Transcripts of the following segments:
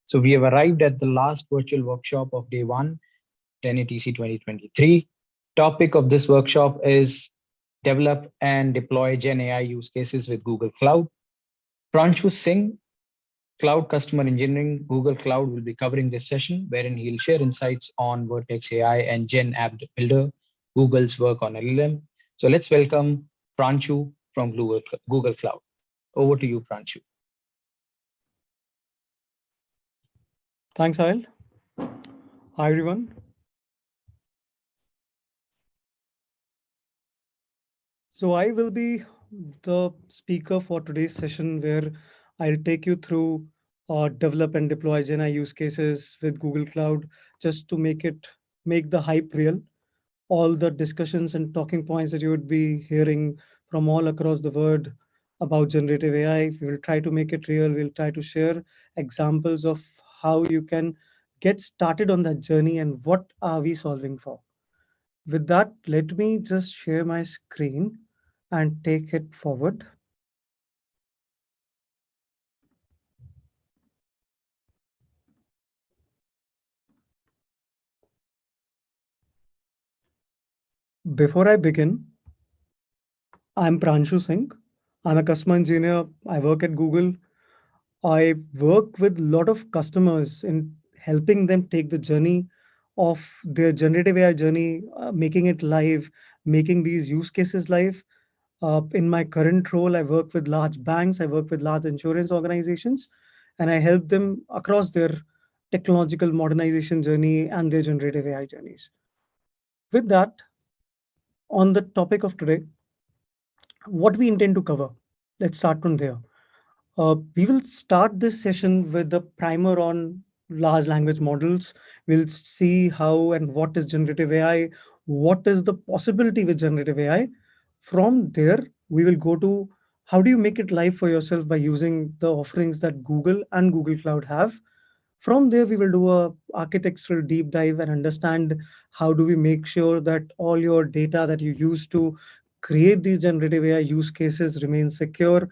So we have arrived at the last virtual workshop of day one, 10 2023. Topic of this workshop is develop and deploy Gen AI use cases with Google Cloud. Pranshu Singh, Cloud Customer Engineering, Google Cloud, will be covering this session, wherein he'll share insights on Vertex AI and Gen App Builder, Google's work on LLM. So let's welcome Pranshu from Google Cloud. Over to you, Pranshu. Thanks, Sahil. Hi, everyone. So I will be the speaker for today's session where I'll take you through develop and deploy Gen AI use cases with Google Cloud just to make the hype real. All the discussions and talking points that you would be hearing from all across the world about generative AI, we will try to make it real. We'll try to share examples of how you can get started on that journey and what are we solving for. With that, let me just share my screen and take it forward. Before I begin, I'm Pranshu Singh. I'm a customer engineer. I work at Google. I work with a lot of customers in helping them take the journey of their generative AI journey, making it live, making these use cases live. In my current role, I work with large banks, I work with large insurance organizations, and I help them across their technological modernization journey and their generative AI journeys. With that, on the topic of today, what we intend to cover. Let's start from there. We will start this session with the primer on large language models. We'll see how and what is generative AI, what is the possibility with generative AI. From there, we will go to how do you make it live for yourself by using the offerings that Google and Google Cloud have. From there, we will do a architectural deep dive and understand how do we make sure that all your data that you use to create these generative AI use cases remain secure.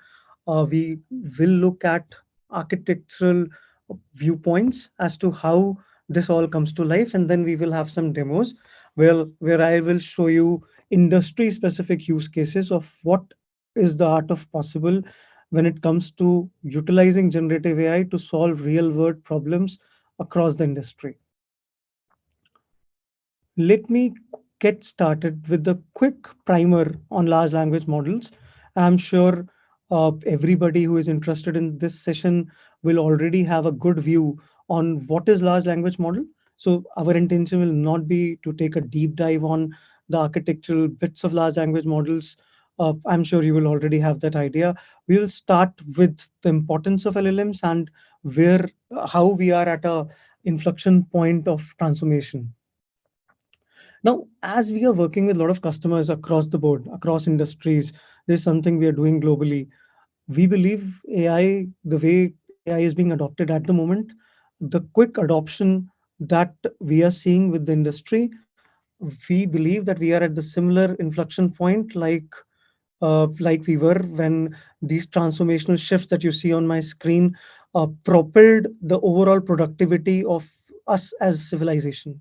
We will look at architectural viewpoints as to how this all comes to life, and then we will have some demos where I will show you industry specific use cases of what is the art of possible when it comes to utilizing generative AI to solve real world problems across the industry. Let me get started with the quick primer on large language models. I'm sure everybody who is interested in this session will already have a good view on what is large language model. So our intention will not be to take a deep dive on the architectural bits of large language models. I'm sure you will already have that idea. We'll start with the importance of LLMs and where how we are at a inflection point of transformation. Now, as we are working with a lot of customers across the board, across industries, there's something we are doing globally. We believe AI, the way AI is being adopted at the moment, the quick adoption that we are seeing with the industry, we believe that we are at the similar inflection point like we were when these transformational shifts that you see on my screen propelled the overall productivity of us as civilization.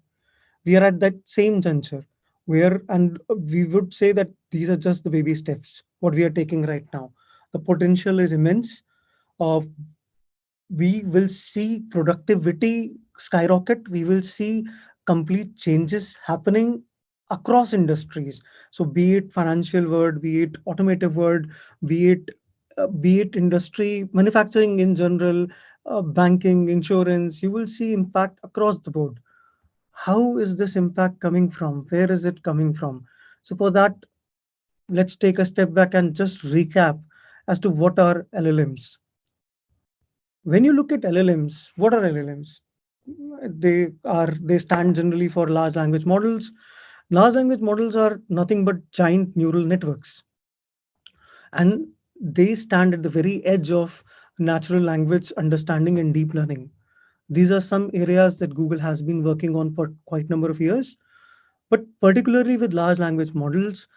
We are at that same juncture where, and we would say that these are just the baby steps, what we are taking right now. The potential is immense. Uh, we will see productivity skyrocket. We will see complete changes happening across industries. So be it financial world, be it automotive world, be it be it industry, manufacturing in general, banking, insurance, you will see impact across the board. How is this impact coming from? Where is it coming from? So for that, let's take a step back and just recap as to what are LLMs. When you look at LLMs, what are LLMs? They stand generally for large language models. Large language models are nothing but giant neural networks, and they stand at the very edge of natural language understanding and deep learning. These are some areas that Google has been working on for quite a number of years. But particularly with large language models,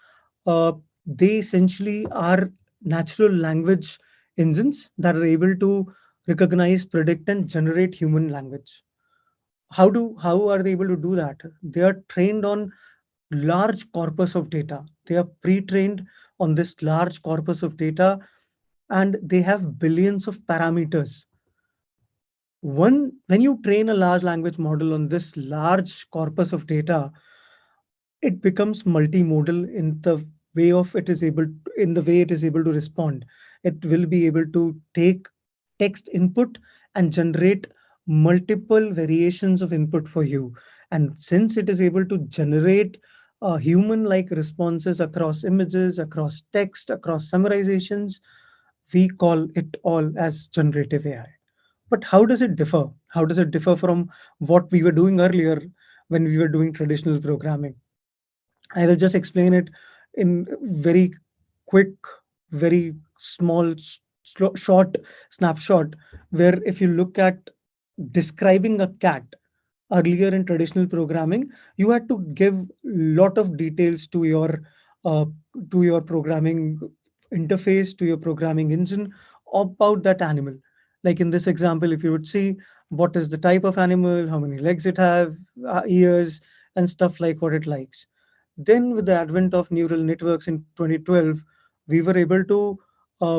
uh, they essentially are natural language engines that are able to recognize, predict, and generate human language. How are they able to do that? They are trained on large corpus of data. They are pre-trained on this large corpus of data, and they have billions of parameters. When you train a large language model on this large corpus of data, it becomes multimodal in the way it is able to respond. It will be able to take text input and generate multiple variations of input for you. And since it is able to generate human like responses across images, across text, across summarizations, we call it all as generative AI. But how does it differ? How does it differ from what we were doing earlier when we were doing traditional programming? I will just explain it in very quick, very small, short snapshot. Where if you look at describing a cat earlier in traditional programming, you had to give lot of details uh, to your programming interface, to your programming engine about that animal. Like in this example, if you would see what is the type of animal, how many legs it have, ears, and stuff like what it likes. Then, with the advent of neural networks in 2012, we were able to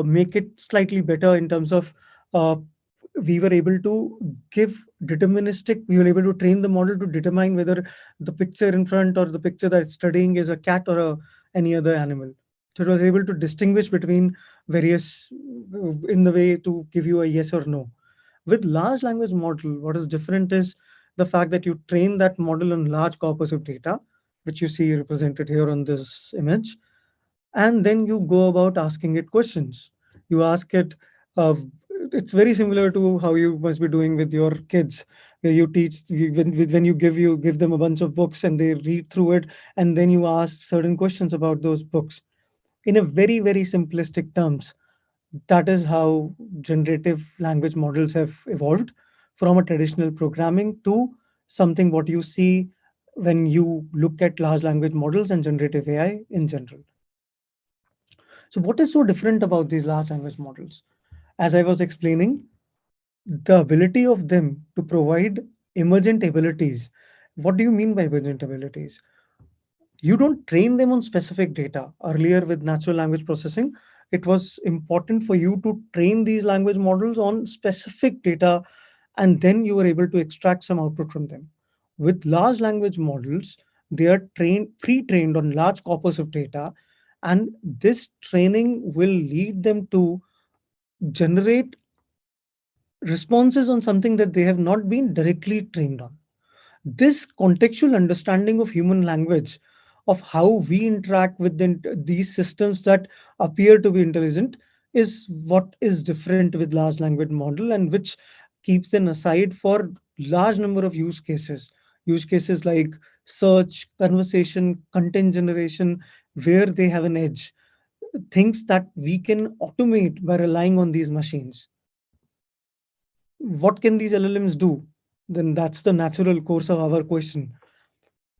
make it slightly better in terms of uh, we were able to we were able to train the model to determine whether the picture in front or the picture that it's studying is a cat or any other animal. So it was able to distinguish between various in the way to give you a yes or no. With large language model, what is different is the fact that you train that model on large corpus of data, which you see represented here on this image, and then you go about asking it questions. You ask it, uh, it's very similar to how you must be doing with your kids, where when you give them a bunch of books and they read through it, and then you ask certain questions about those books in a very simplistic terms. That is how generative language models have evolved from a traditional programming to something what you see when you look at large language models and generative AI in general. So what is so different about these large language models? As I was explaining, the ability of them to provide emergent abilities. What do you mean by emergent abilities? You don't train them on specific data. Earlier with natural language processing, it was important for you to train these language models on specific data, and then you were able to extract some output from them. With large language models, they are pre-trained on large corpus of data, and this training will lead them to generate responses on something that they have not been directly trained on. This contextual understanding of human language, of how we interact with these systems that appear to be intelligent, is what is different with large language model, and which keeps them aside for large number of use cases like search, conversation, content generation, where they have an edge, things that we can automate by relying on these machines. What can these LLMs do? Then that's the natural course of our question.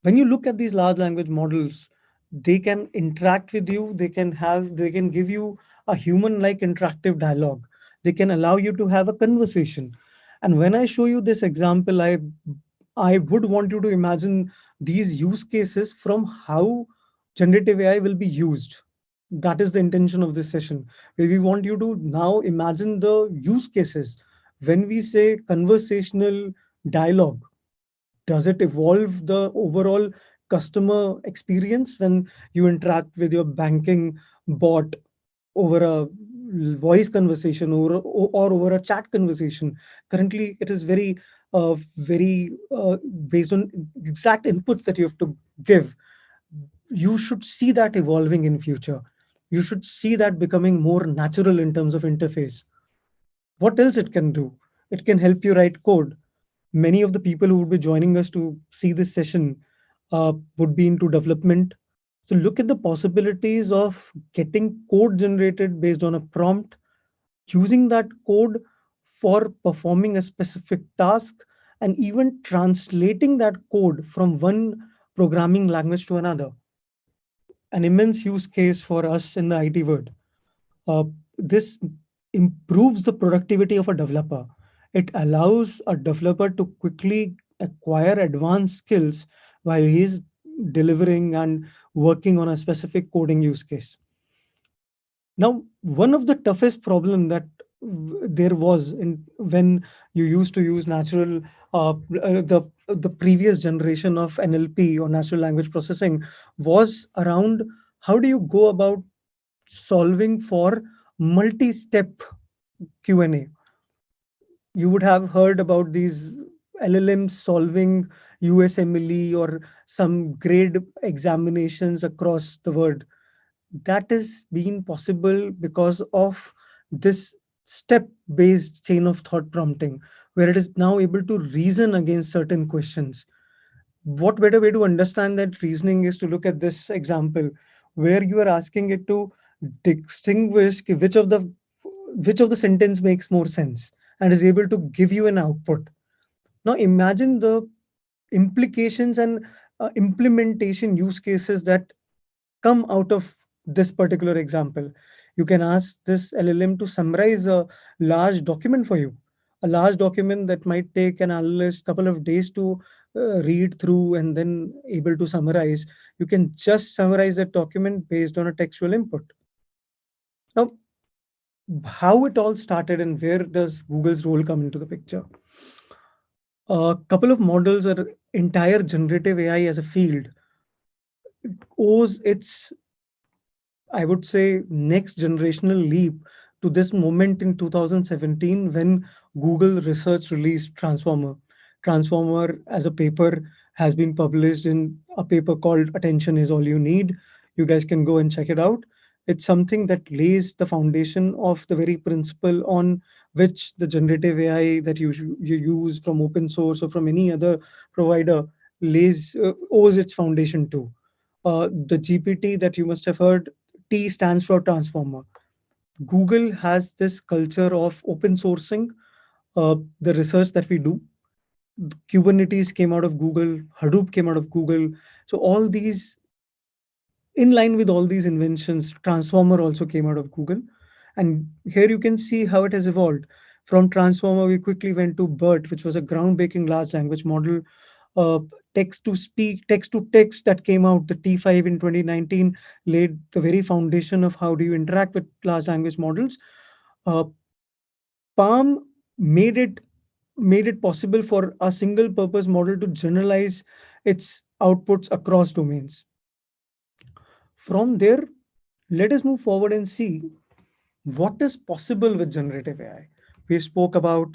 When you look at these large language models, they can interact with you, they can give you a human like interactive dialogue, they can allow you to have a conversation. And when I show you this example, I would want you to imagine these use cases from how generative AI will be used. That is the intention of this session, where we want you to now imagine the use cases. When we say conversational dialogue, does it evolve the overall customer experience when you interact with your banking bot over a voice conversation or over a chat conversation? Currently it is very based on exact inputs that you have to give. You should see that evolving in future. You should see that becoming more natural in terms of interface. What else it can do? It can help you write code. Many of the people who would be joining us to see this session would be into development. So look at the possibilities of getting code generated based on a prompt, using that code for performing a specific task, and even translating that code from one programming language to another. An immense use case for us in the IT world. Uh, this improves the productivity of a developer. It allows a developer to quickly acquire advanced skills while he's delivering and working on a specific coding use case. Now, one of the toughest problem that there was in when you used to use natural the previous generation of NLP or natural language processing was around how do you go about solving for multi-step Q&A. You would have heard about these LLMs solving USMLE or some grade examinations across the world. That is being possible because of this step based chain of thought prompting, where it is now able to reason against certain questions. What better way to understand that reasoning is to look at this example where you are asking it to distinguish which of the sentence makes more sense and is able to give you an output. Now imagine the implications and implementation use cases that come out of this particular example. You can ask this LLM to summarize a large document for you, a large document that might take an analyst couple of days to read through and then able to summarize. You can just summarize that document based on a textual input. Now, how it all started and where does Google's role come into the picture? A couple of models or entire generative AI as a field owes its, I would say, next generational leap to this moment in 2017 when Google Research released Transformer. Transformer as a paper has been published in a paper called Attention is All You Need. You guys can go and check it out. It's something that lays the foundation of the very principle on which the generative AI that you use from open source or from any other provider owes its foundation to. The GPT that you must have heard, T stands for transformer. Google has this culture of open sourcing the research that we do. Kubernetes came out of Google, Hadoop came out of Google. So all these, in line with all these inventions, Transformer also came out of Google. And here you can see how it has evolved. From Transformer, we quickly went to BERT, which was a groundbreaking large language model. Uh, Text to speak, text to text that came out, the T5 in 2019, laid the very foundation of how do you interact with large language models. Uh, Palm made it possible for a single purpose model to generalize its outputs across domains. From there, let us move forward and see what is possible with generative AI. We spoke about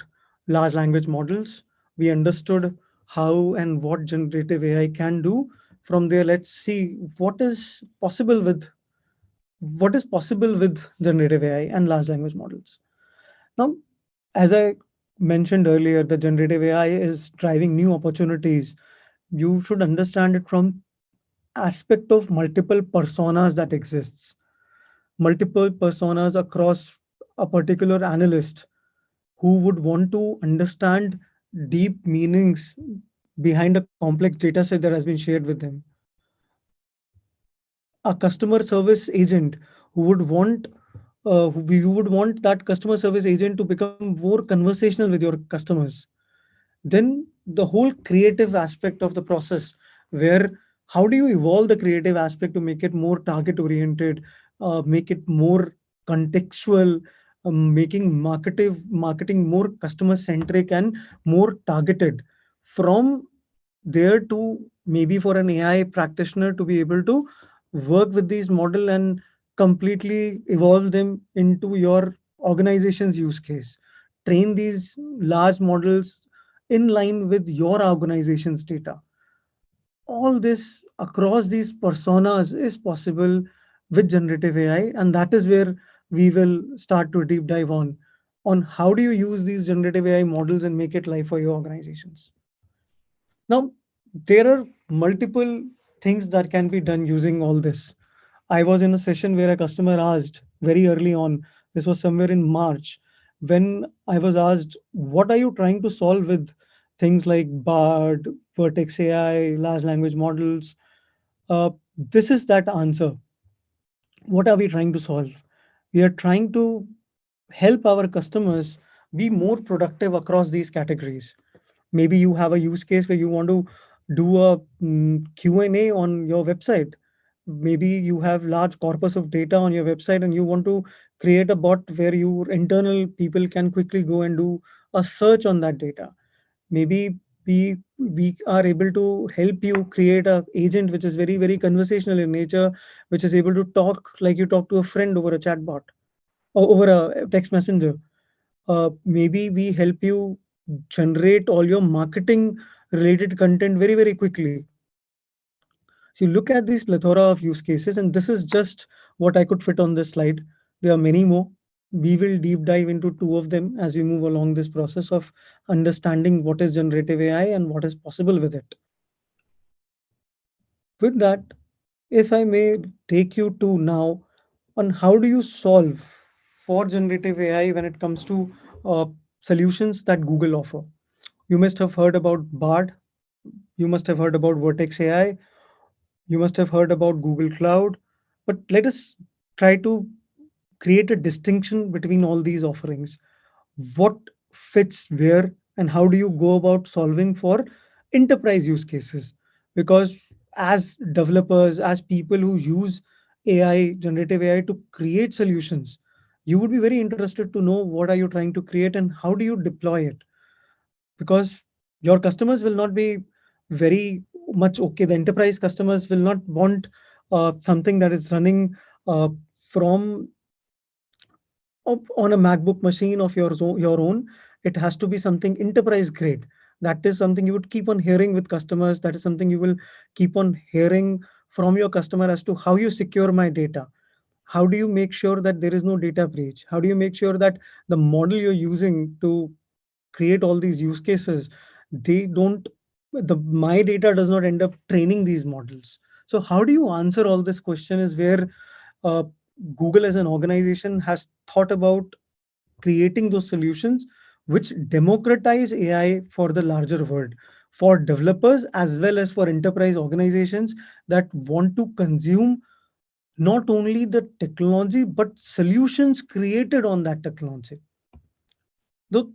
large language models. We understood how and what generative AI can do. From there, let's see what is possible with generative AI and large language models. Now, as I mentioned earlier, the generative AI is driving new opportunities. You should understand it from aspect of multiple personas that exists, multiple personas across a particular analyst who would want to understand deep meanings behind a complex data set that has been shared with them. A customer service agent who would want you would want that customer service agent to become more conversational with your customers. Then the whole creative aspect of the process, where how do you evolve the creative aspect to make it more target oriented, make it more contextual, making marketing more customer centric and more targeted. From there to maybe for an AI practitioner to be able to work with these model and completely evolve them into your organization's use case, train these large models in line with your organization's data. All this across these personas is possible with generative AI, and that is where we will start to deep dive on how do you use these generative AI models and make it live for your organizations. Now, there are multiple things that can be done using all this. I was in a session where a customer asked very early on, this was somewhere in March, when I was asked, what are you trying to solve with things like BARD, Vertex AI, large language models? This is that answer. What are we trying to solve? We are trying to help our customers be more productive across these categories. Maybe you have a use case where you want to do a Q&A on your website. Maybe you have large corpus of data on your website and you want to create a bot where your internal people can quickly go and do a search on that data. Maybe we are able to help you create a agent which is very, very conversational in nature, which is able to talk like you talk to a friend over a chatbot or over a text messenger. Maybe we help you generate all your marketing related content very, very quickly. So you look at these plethora of use cases, and this is just what I could fit on this slide. There are many more. We will deep dive into two of them as we move along this process of understanding what is generative AI and what is possible with it. With that, if I may take you to now on how do you solve for generative AI when it comes to uh, solutions that Google offer. You must have heard about Bard. You must have heard about Vertex AI. You must have heard about Google Cloud. But let us try to create a distinction between all these offerings. What fits where, and how do you go about solving for enterprise use cases? Because as developers, as people who use AI, generative AI to create solutions, you would be very interested to know what are you trying to create and how do you deploy it, because your customers will not be very much okay. The enterprise customers will not want something that is running from on a MacBook machine of your own. It has to be something enterprise grade. That is something you would keep on hearing with customers. That is something you will keep on hearing from your customer as to how you secure my data. How do you make sure that there is no data breach? How do you make sure that the model you're using to create all these use cases, they don't, the my data does not end up training these models. So how do you answer all this question is where uh, Google as an organization has thought about creating those solutions which democratize AI for the larger world, for developers as well as for enterprise organizations that want to consume not only the technology but solutions created on that technology. Though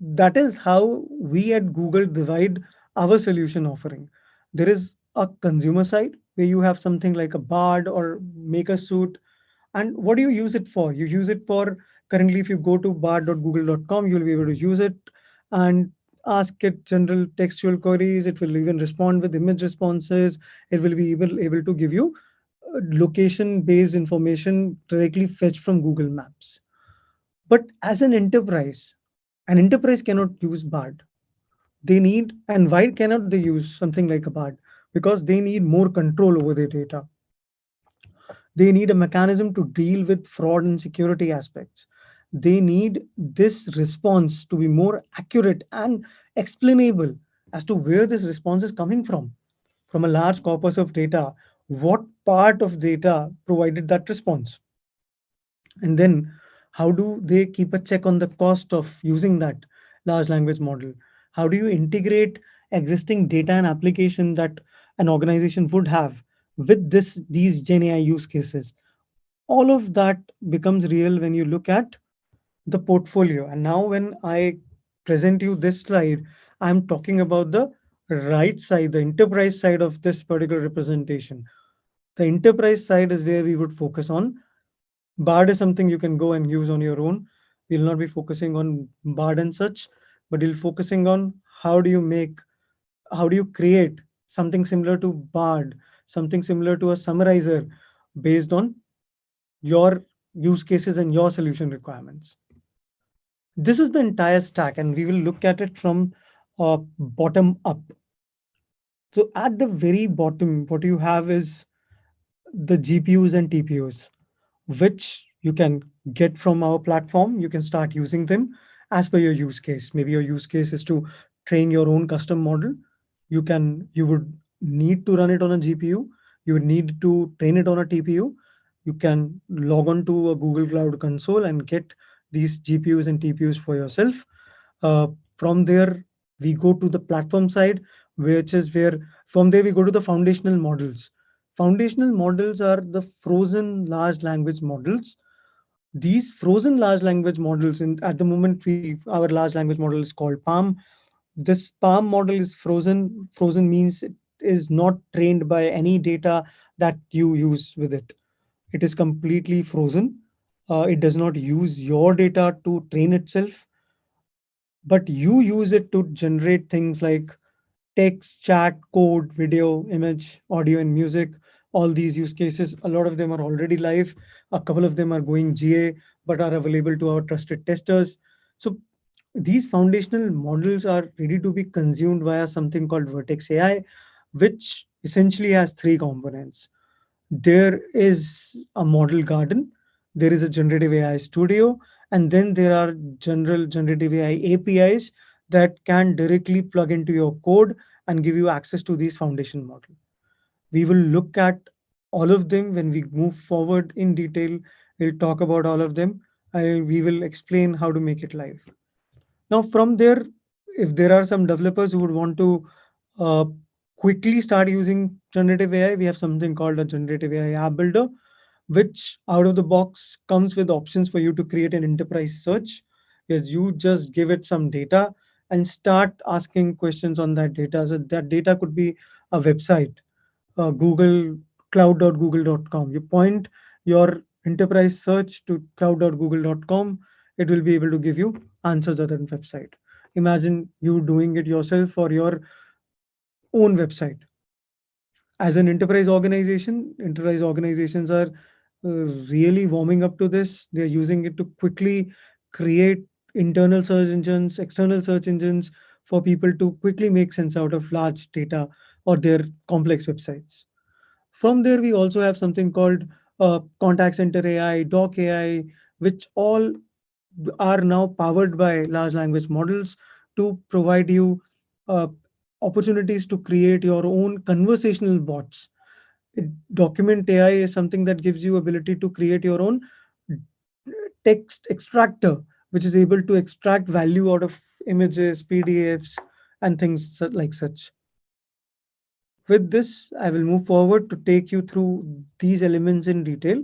that is how we at Google divide our solution offering. There is a consumer side where you have something like a Bard or Make a Suit. And what do you use it for? You use it for, currently, if you go to bard.google.com, you'll be able to use it and ask it general textual queries. It will even respond with image responses. It will be able to give you location based information directly fetched from Google Maps. But as an enterprise cannot use Bard. They need, and why cannot they use something like a Bard? Because they need more control over their data. They need a mechanism to deal with fraud and security aspects. They need this response to be more accurate and explainable as to where this response is coming from a large corpus of data. What part of data provided that response? And then how do they keep a check on the cost of using that large language model? How do you integrate existing data and application that an organization would have with these Gen AI use cases? All of that becomes real when you look at the portfolio. And now when I present you this slide, I'm talking about the right side, the enterprise side of this particular representation. The enterprise side is where we would focus on. Bard is something you can go and use on your own. We'll not be focusing on Bard and such, but we'll focusing on how do you create something similar to Bard, something similar to a summarizer based on your use cases and your solution requirements. This is the entire stack, and we will look at it from bottom up. So at the very bottom, what you have is the GPUs and TPUs, which you can get from our platform. You can start using them as per your use case. Maybe your use case is to train your own custom model. You would need to run it on a GPU. You would need to train it on a TPU. You can log on to a Google Cloud console and get these GPUs and TPUs for yourself. Uh, from there, we go to the platform side, which is where from there we go to the foundational models. Foundational models are the frozen large language models These frozen large language models, in at the moment, our large language model is called Palm. This Palm model is frozen. Frozen means it is not trained by any data that you use with it. It is completely frozen. It does not use your data to train itself, but you use it to generate things like text, chat, code, video, image, audio, and music. All these use cases, a lot of them are already live. A couple of them are going GA, but are available to our trusted testers. So these foundational models are ready to be consumed via something called Vertex AI, which essentially has three components. There is a model garden, there is a generative AI studio, and then there are general generative AI APIs that can directly plug into your code and give you access to these foundation model. We will look at all of them when we move forward in detail. We'll talk about all of them. We will explain how to make it live. Now, from there, if there are some developers who would want to uh, quickly start using generative AI, we have something called a generative AI app builder, which out of the box comes with options for you to create an enterprise search. Yes, you just give it some data and start asking questions on that data. So that data could be a website, Google cloud.google.com. You point your enterprise search to cloud.google.com, it will be able to give you answers other than website. Imagine you doing it yourself for your own website. As an enterprise organizations are really warming up to this. They're using it to quickly create internal search engines, external search engines for people to quickly make sense out of large data or their complex websites. From there, we also have something called contact center AI, doc AI, which all are now powered by large language models to provide you uh, opportunities to create your own conversational bots. Document AI is something that gives you ability to create your own text extractor, which is able to extract value out of images, PDFs, and things like such. With this, I will move forward to take you through these elements in detail.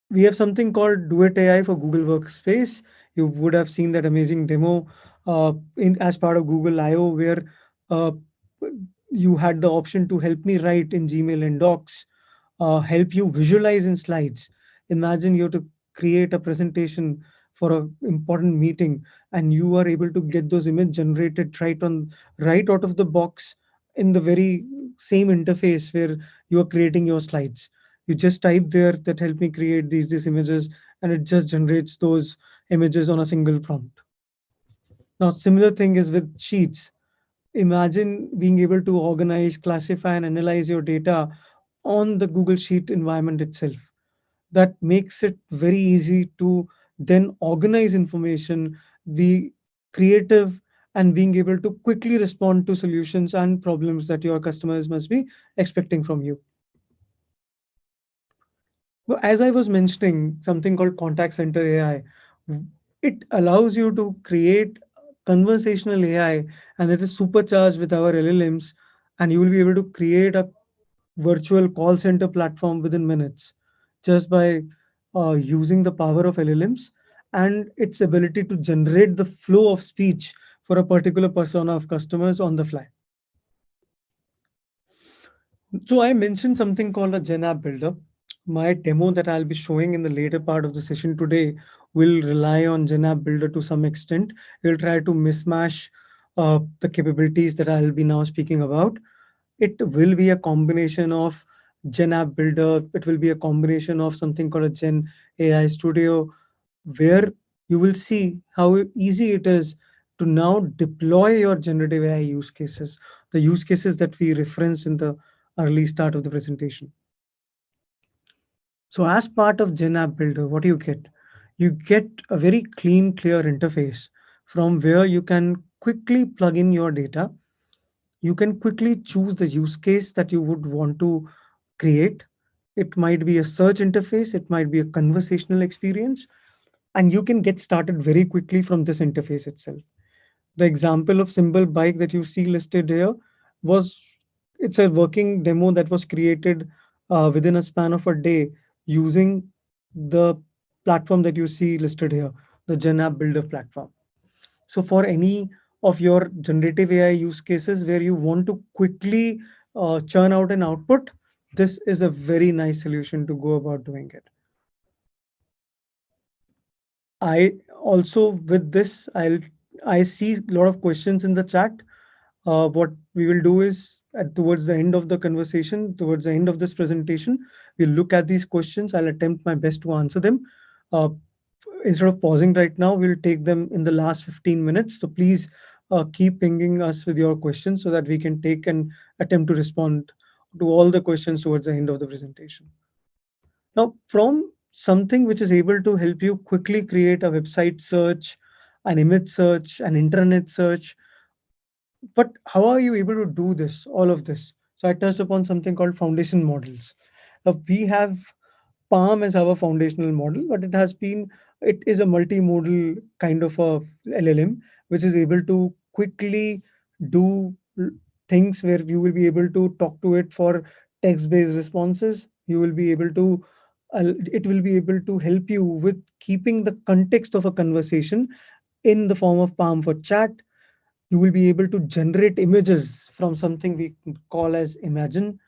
We have something called Duet AI for Google Workspace. You would have seen that amazing demo in as part of Google I/O, where uh, you had the option to help me write in Gmail and Docs, help you visualize in slides. Imagine you have to create a presentation for an important meeting, and you are able to get those image generated right out of the box in the very same interface where you are creating your slides. You just type there that help me create these images, and it just generates those images on a single prompt. Now, similar thing is with sheets. Imagine being able to organize, classify, and analyze your data on the Google Sheet environment itself. That makes it very easy to then organize information, be creative, and being able to quickly respond to solutions and problems that your customers must be expecting from you. Well, as I was mentioning, something called contact center AI, it allows you to create conversational AI, and it is supercharged with our LLMs, and you will be able to create a virtual call center platform within minutes just by using the power of LLMs and its ability to generate the flow of speech for a particular persona of customers on the fly. So I mentioned something called a Gen app builder. My demo that I'll be showing in the later part of the session today will rely on Gen app builder to some extent. We'll try to mismatch the capabilities that I'll be now speaking about. It will be a combination of Gen app builder. It will be a combination of something called a Gen AI studio, where you will see how easy it is to now deploy your generative AI use cases, the use cases that we referenced in the early start of the presentation. So as part of Gen App Builder, what do you get? You get a very clean, clear interface from where you can quickly plug in your data. You can quickly choose the use case that you would want to create. It might be a search interface, it might be a conversational experience, and you can get started very quickly from this interface itself. The example of symbol bike that you see listed here was it's a working demo that was created within a span of a day using the platform that you see listed here, the Gen App Builder platform. So for any of your generative AI use cases where you want to quickly churn out an output, this is a very nice solution to go about doing it. I also with this, I see a lot of questions in the chat. What we will do is towards the end of the conversation, towards the end of this presentation, we'll look at these questions. I'll attempt my best to answer them. Uh, Instead of pausing right now, we'll take them in the last 15 minutes. So please keep pinging us with your questions so that we can take and attempt to respond to all the questions towards the end of the presentation. Now, from something which is able to help you quickly create a website search, an image search, an internet search, but how are you able to do this, all of this? So I touched upon something called foundation models. We have Palm as our foundational model, but it is a multimodal kind of a LLM, which is able to quickly do things where you will be able to talk to it for text-based responses. You will be able to, it will be able to help you with keeping the context of a conversation in the form of Palm for chat. You will be able to generate images from something we call as Imagine.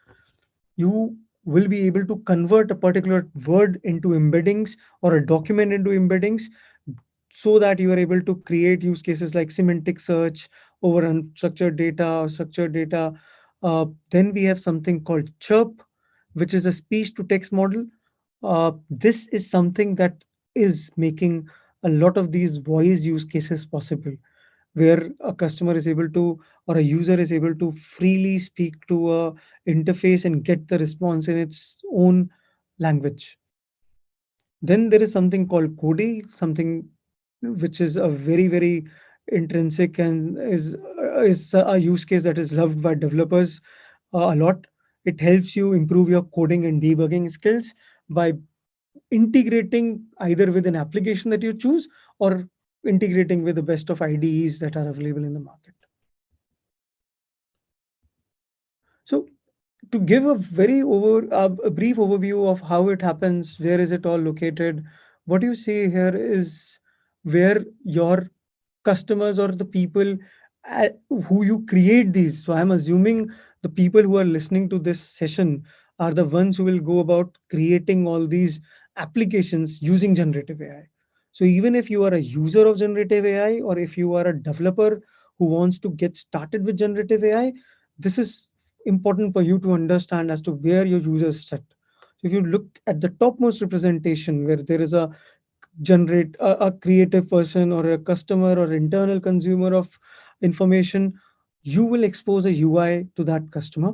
You will be able to convert a particular word into embeddings or a document into embeddings so that you are able to create use cases like semantic search over unstructured data or structured data. Then we have something called Chirp, which is a speech to text model. This is something that is making a lot of these voice use cases possible, where a customer is able to or a user is able to freely speak to a interface and get the response in its own language. Then there is something called Codi, something which is a very intrinsic and is a use case that is loved by developers a lot. It helps you improve your coding and debugging skills by integrating either with an application that you choose or integrating with the best of IDEs that are available in the market. So to give a brief overview of how it happens, where is it all located, what you see here is where your customers or the people who you create these. So I'm assuming the people who are listening to this session are the ones who will go about creating all these applications using generative AI. So even if you are a user of generative AI or if you are a developer who wants to get started with generative AI, this is important for you to understand as to where your users sit. If you look at the topmost representation where there is a creative person or a customer or internal consumer of information, you will expose a UI to that customer.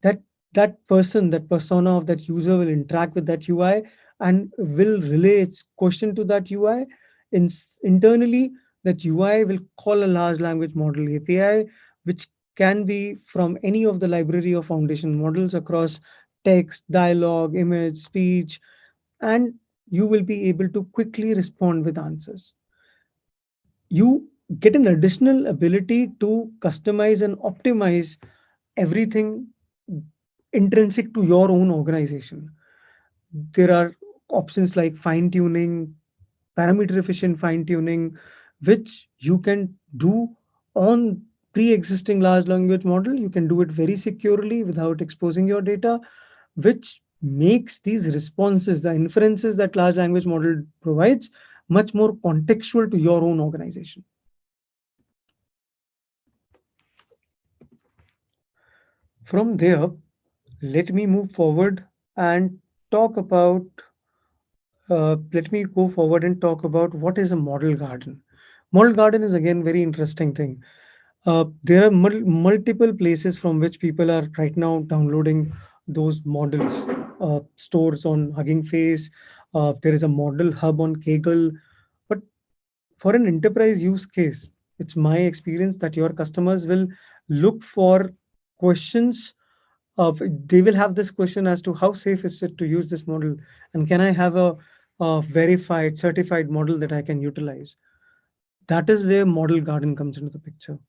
That that person, that persona of that user will interact with that UI and will relay its question to that UI. Internally, that UI will call a large language model API, which can be from any of the library of foundation models across text, dialogue, image, speech, and you will be able to quickly respond with answers. You get an additional ability to customize and optimize everything intrinsic to your own organization. There are options like fine tuning, parameter efficient fine tuning, which you can do on pre-existing large language model. You can do it very securely without exposing your data, which makes these responses, the inferences that large language model provides, much more contextual to your own organization. From there, let me move forward and talk about let me go forward and talk about what is a model garden. Model garden is again very interesting thing. There are multiple places from which people are right now downloading those models. Stores on Hugging Face. There is a model hub on Kaggle. But for an enterprise use case, it's my experience that your customers will look for questions of they will have this question as to how safe is it to use this model, and can I have a verified certified model that I can utilize. That is where model garden comes into the picture.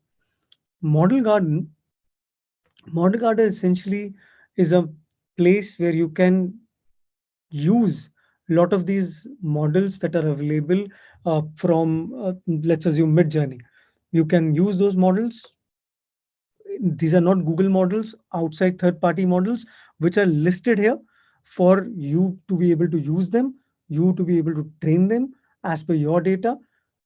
model garden Model garden essentially is a place where you can use a lot of these models that are available from, let's assume, Midjourney. You can use those models. These are not Google models, outside third-party models, which are listed here for you to be able to use them, you to be able to train them as per your data.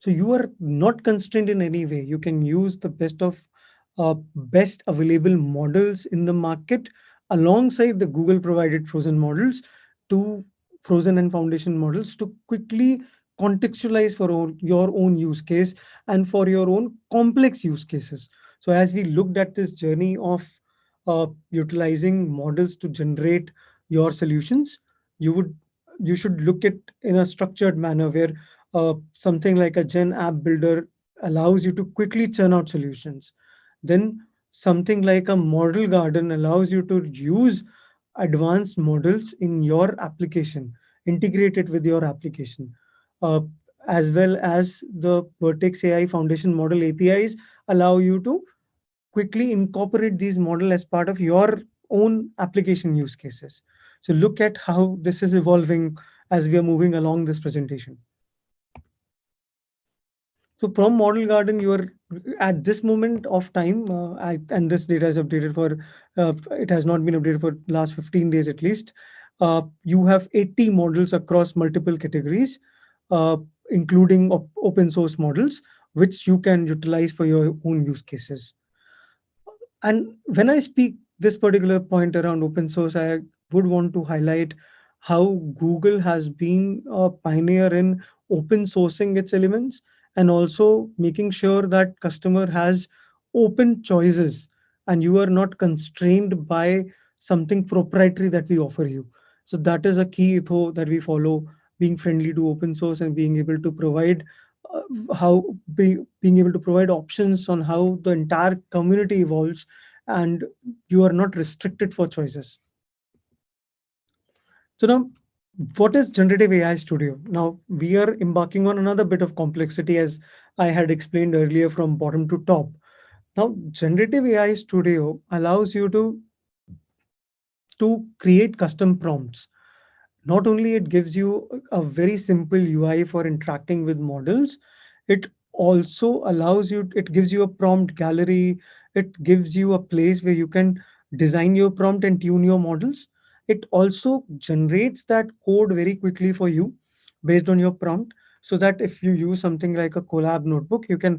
So you are not constrained in any way. You can use the best available models in the market alongside the Google provided frozen models to frozen and foundation models to quickly contextualize for your own use case and for your own complex use cases. So as we looked at this journey of utilizing models to generate your solutions, you would you should look at in a structured manner where something like a Gen app builder allows you to quickly churn out solutions. Then something like a model garden allows you to use advanced models in your application, integrate it with your application, uh, as well as the Vertex AI Foundation Model APIs allow you to quickly incorporate these model as part of your own application use cases. So look at how this is evolving as we are moving along this presentation. So from Model Garden, you are at this moment of time, and this data is updated for, it has not been updated for last 15 days at least. You have 80 models across multiple categories, uh, including open source models, which you can utilize for your own use cases. And when I speak this particular point around open source, I would want to highlight how Google has been a pioneer in open sourcing its elements and also making sure that customer has open choices and you are not constrained by something proprietary that we offer you. So that is a key ethos that we follow, being friendly to open source and being able to provide being able to provide options on how the entire community evolves and you are not restricted for choices. So now, what is generative AI studio? Now we are embarking on another bit of complexity as I had explained earlier from bottom to top. Now generative AI studio allows you to create custom prompts. Not only it gives you a very simple UI for interacting with models, it also it gives you a prompt gallery, it gives you a place where you can design your prompt and tune your models. It also generates that code very quickly for you based on your prompt, so that if you use something like a collab notebook, you can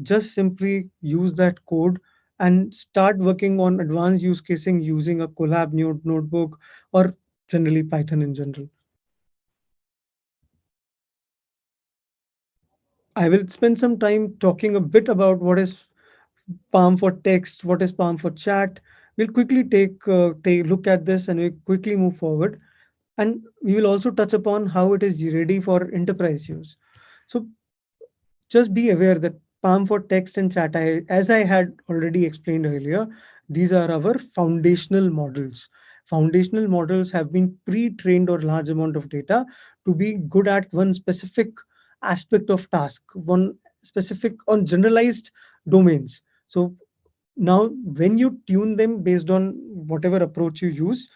just simply use that code and start working on advanced use casing using a collab notebook or generally Python in general. I will spend some time talking a bit about what is Palm for text, what is Palm for chat. We'll quickly take a look at this and we'll quickly move forward. And we will also touch upon how it is ready for enterprise use. So just be aware that Palm for text and chat, as I had already explained earlier, these are our foundational models. Foundational models have been pre-trained or large amount of data to be good at one specific aspect of task, one specific on generalized domains. So now when you tune them based on whatever approach you use,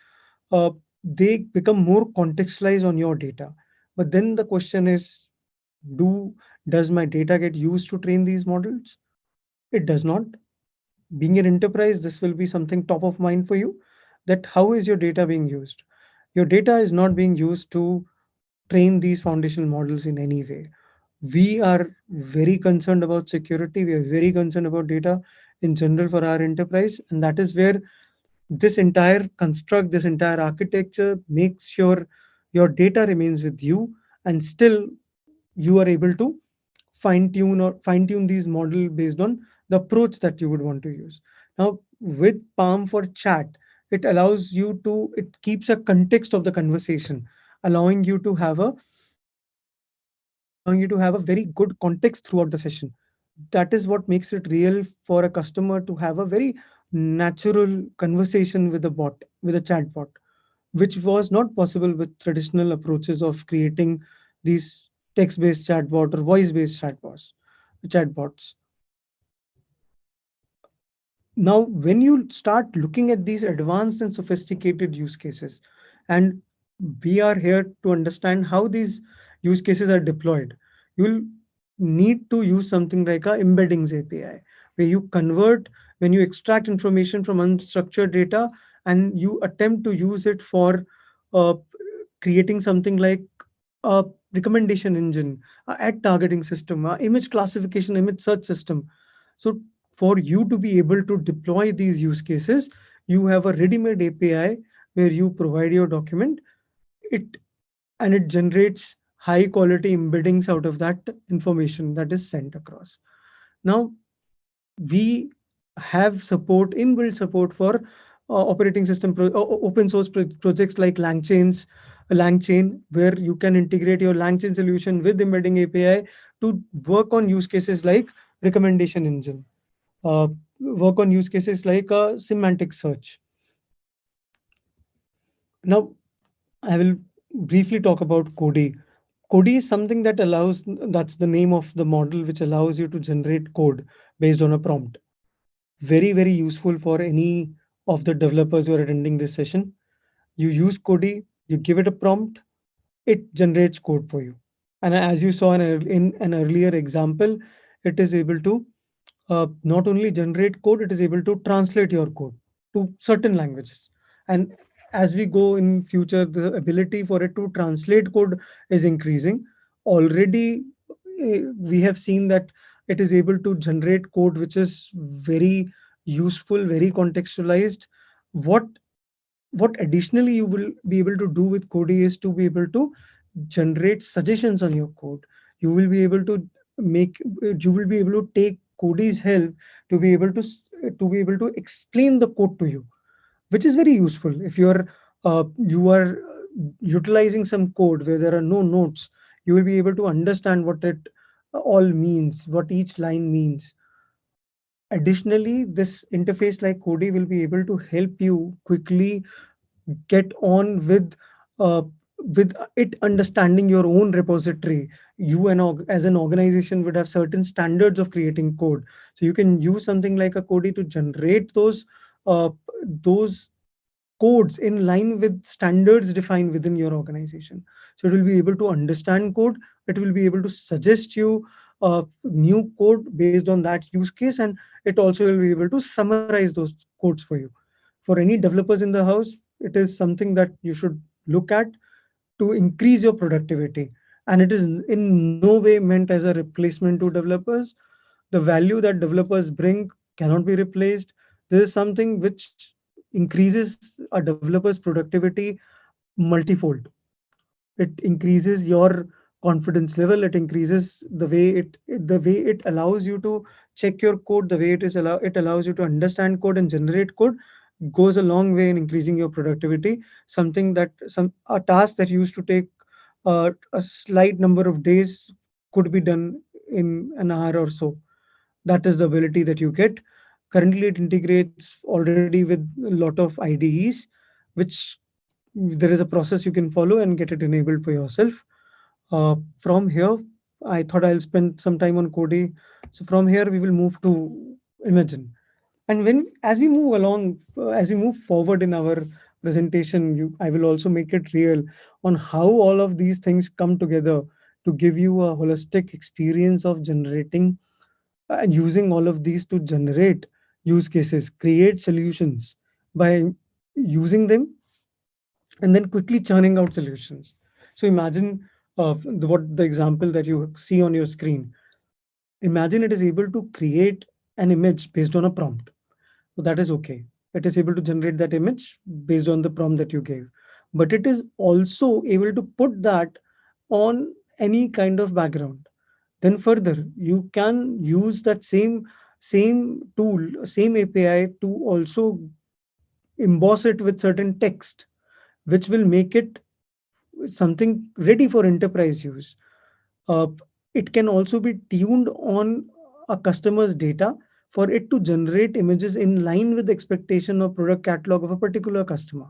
uh, they become more contextualized on your data. But then the question is, do does my data get used to train these models? It does not. Being an enterprise, this will be something top of mind for you, that how is your data being used? Your data is not being used to train these foundational models in any way. We are very concerned about security. We are very concerned about data in general for our enterprise. And that is where this entire construct, this entire architecture makes sure your data remains with you and still you are able to fine tune these model based on the approach that you would want to use. Now with Palm for chat, it keeps a context of the conversation, allowing you to have a allowing you to have a very good context throughout the session. That is what makes it real for a customer to have a very natural conversation with a chatbot, which was not possible with traditional approaches of creating these text-based chatbot or voice-based chatbots. Now, when you start looking at these advanced and sophisticated use cases, and we are here to understand how these use cases are deployed, you'll need to use something like a embeddings API, where you convert, when you extract information from unstructured data and you attempt to use it for uh, creating something like a recommendation engine, a ad targeting system, a image classification, image search system. So for you to be able to deploy these use cases, you have a ready-made API where you provide your document, it and it generates high quality embeddings out of that information that is sent across. Now, we have support, inbuilt support for operating system open source projects like LangChain, where you can integrate your LangChain solution with embedding API to work on use cases like recommendation engine, uh, work on use cases like semantic search. Now, I will briefly talk about Codi. Codi is something that allows, that's the name of the model, which allows you to generate code based on a prompt. Very, very useful for any of the developers who are attending this session. You use Codi, you give it a prompt, it generates code for you. And as you saw in an earlier example, it is able to not only generate code, it is able to translate your code to certain languages. And as we go in future, the ability for it to translate code is increasing. Already, we have seen that it is able to generate code which is very useful, very contextualized. What what additionally you will be able to do with Cody is to be able to generate suggestions on your code. You will be able to you will be able to take Cody's help to be able to be able to explain the code to you, which is very useful if you are utilizing some code where there are no notes. You will be able to understand what it all means, what each line means. Additionally, this interface like Cody will be able to help you quickly get on uh, with it understanding your own repository. You and as an organization would have certain standards of creating code, so you can use something like a Cody to generate those codes in line with standards defined within your organization. So it will be able to understand code, it will be able to suggest you new code based on that use case, and it also will be able to summarize those codes for you. For any developers in the house, it is something that you should look at to increase your productivity. And it is in no way meant as a replacement to developers. The value that developers bring cannot be replaced. This is something which increases a developer's productivity multifold. It increases your confidence level, it increases the way it allows you to check your code, the way it allows you to understand code and generate code, goes a long way in increasing your productivity. Something that some a task that used to take a slight number of days could be done in an hour or so. That is the ability that you get. Currently it integrates already with a lot of IDEs, which there is a process you can follow and get it enabled for yourself. From here, I thought I'll spend some time on Cody. So from here, we will move to Imagine. And as we move along, as we move forward in our presentation, I will also make it real on how all of these things come together to give you a holistic experience of generating and using all of these to generate use cases, create solutions by using them and then quickly churning out solutions. So imagine what the example that you see on your screen. Imagine it is able to create an image based on a prompt. So that is okay. It is able to generate that image based on the prompt that you gave. But it is also able to put that on any kind of background. Then further, you can use that same tool, same API to also emboss it with certain text, which will make it something ready for enterprise use. Uh, it can also be tuned on a customer's data for it to generate images in line with the expectation or product catalog of a particular customer.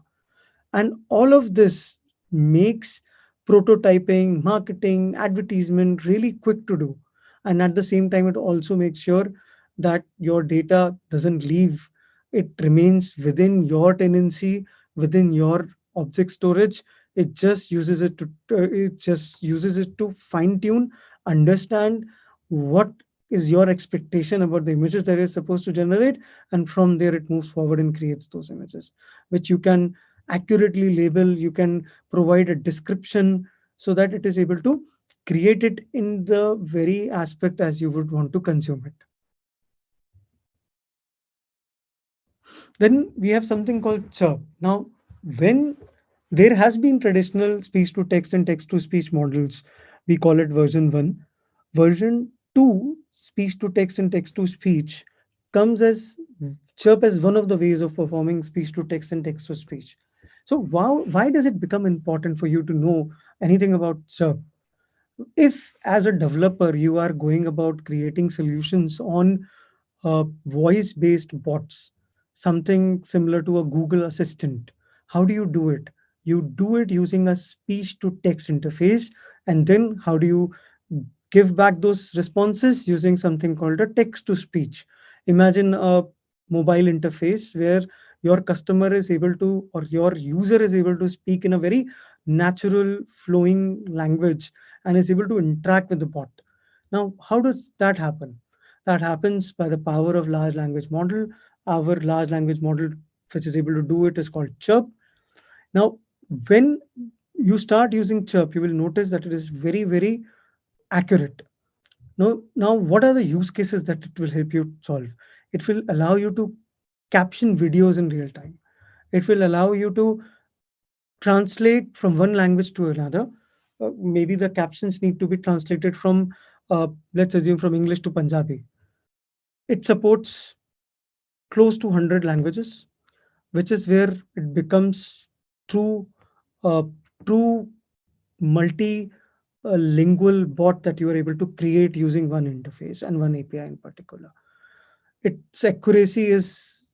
And all of this makes prototyping, marketing, advertisement really quick to do. And at the same time, it also makes sure that your data doesn't leave. it remains within your tenancy, within your object storage. It just uses it to fine tune, understand what is your expectation about the images that it's supposed to generate, and from there it moves forward and creates those images, which you can accurately label. You can provide a description so that it is able to create it in the very aspect as you would want to consume it. Then we have something called chirp. Now, when there has been traditional speech to text and text to speech models, we call it version 1. Version 2, speech to text and text to speech, comes as chirp as one of the ways of performing speech to text and text to speech. So why does it become important for you to know anything about chirp? If as a developer you are going about creating solutions on voice based bots, something similar to a Google Assistant, how do you do it? You do it using a speech to text interface, and then how do you give back those responses using something called a text to speech? Imagine a mobile interface where your customer is able to, or your user is able to speak in a very natural flowing language and is able to interact with the bot. Now, how does that happen? That happens by the power of large language model. Our large language model, which is able to do it, is called Chirp. Now, when you start using Chirp, you will notice that it is very, very accurate. Now, what are the use cases that it will help you solve? It will allow you to caption videos in real time. It will allow you to translate from one language to another. Maybe the captions need to be translated from, let's assume, from English to Punjabi. It supports close to 100 languages, which is where it becomes true, uh, true multi lingual bot that you are able to create using one interface and one API in particular. Its accuracy is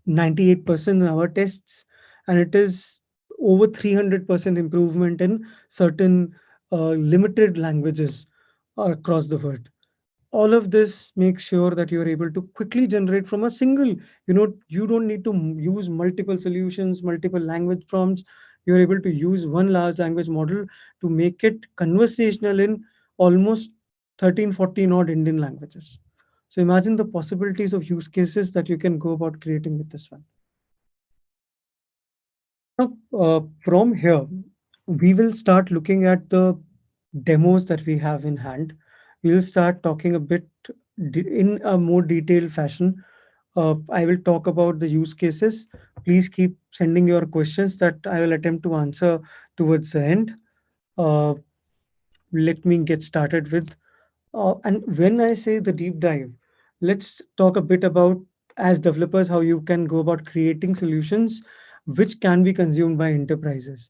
98% in our tests, and it is over 300% improvement in certain limited languages across the world. All of this makes sure that you are able to quickly generate from a single, you don't need to use multiple solutions, multiple language prompts. You're able to use one large language model to make it conversational in almost 13, 14 odd Indian languages. So imagine the possibilities of use cases that you can go about creating with this one. Now, from here, we will start looking at the demos that we have in hand. We'll start talking a bit in a more detailed fashion. I will talk about the use cases. Please keep sending your questions that I will attempt to answer towards the end. Uh, Let me get started with, and when I say the deep dive, let's talk a bit about, as developers, how you can go about creating solutions which can be consumed by enterprises.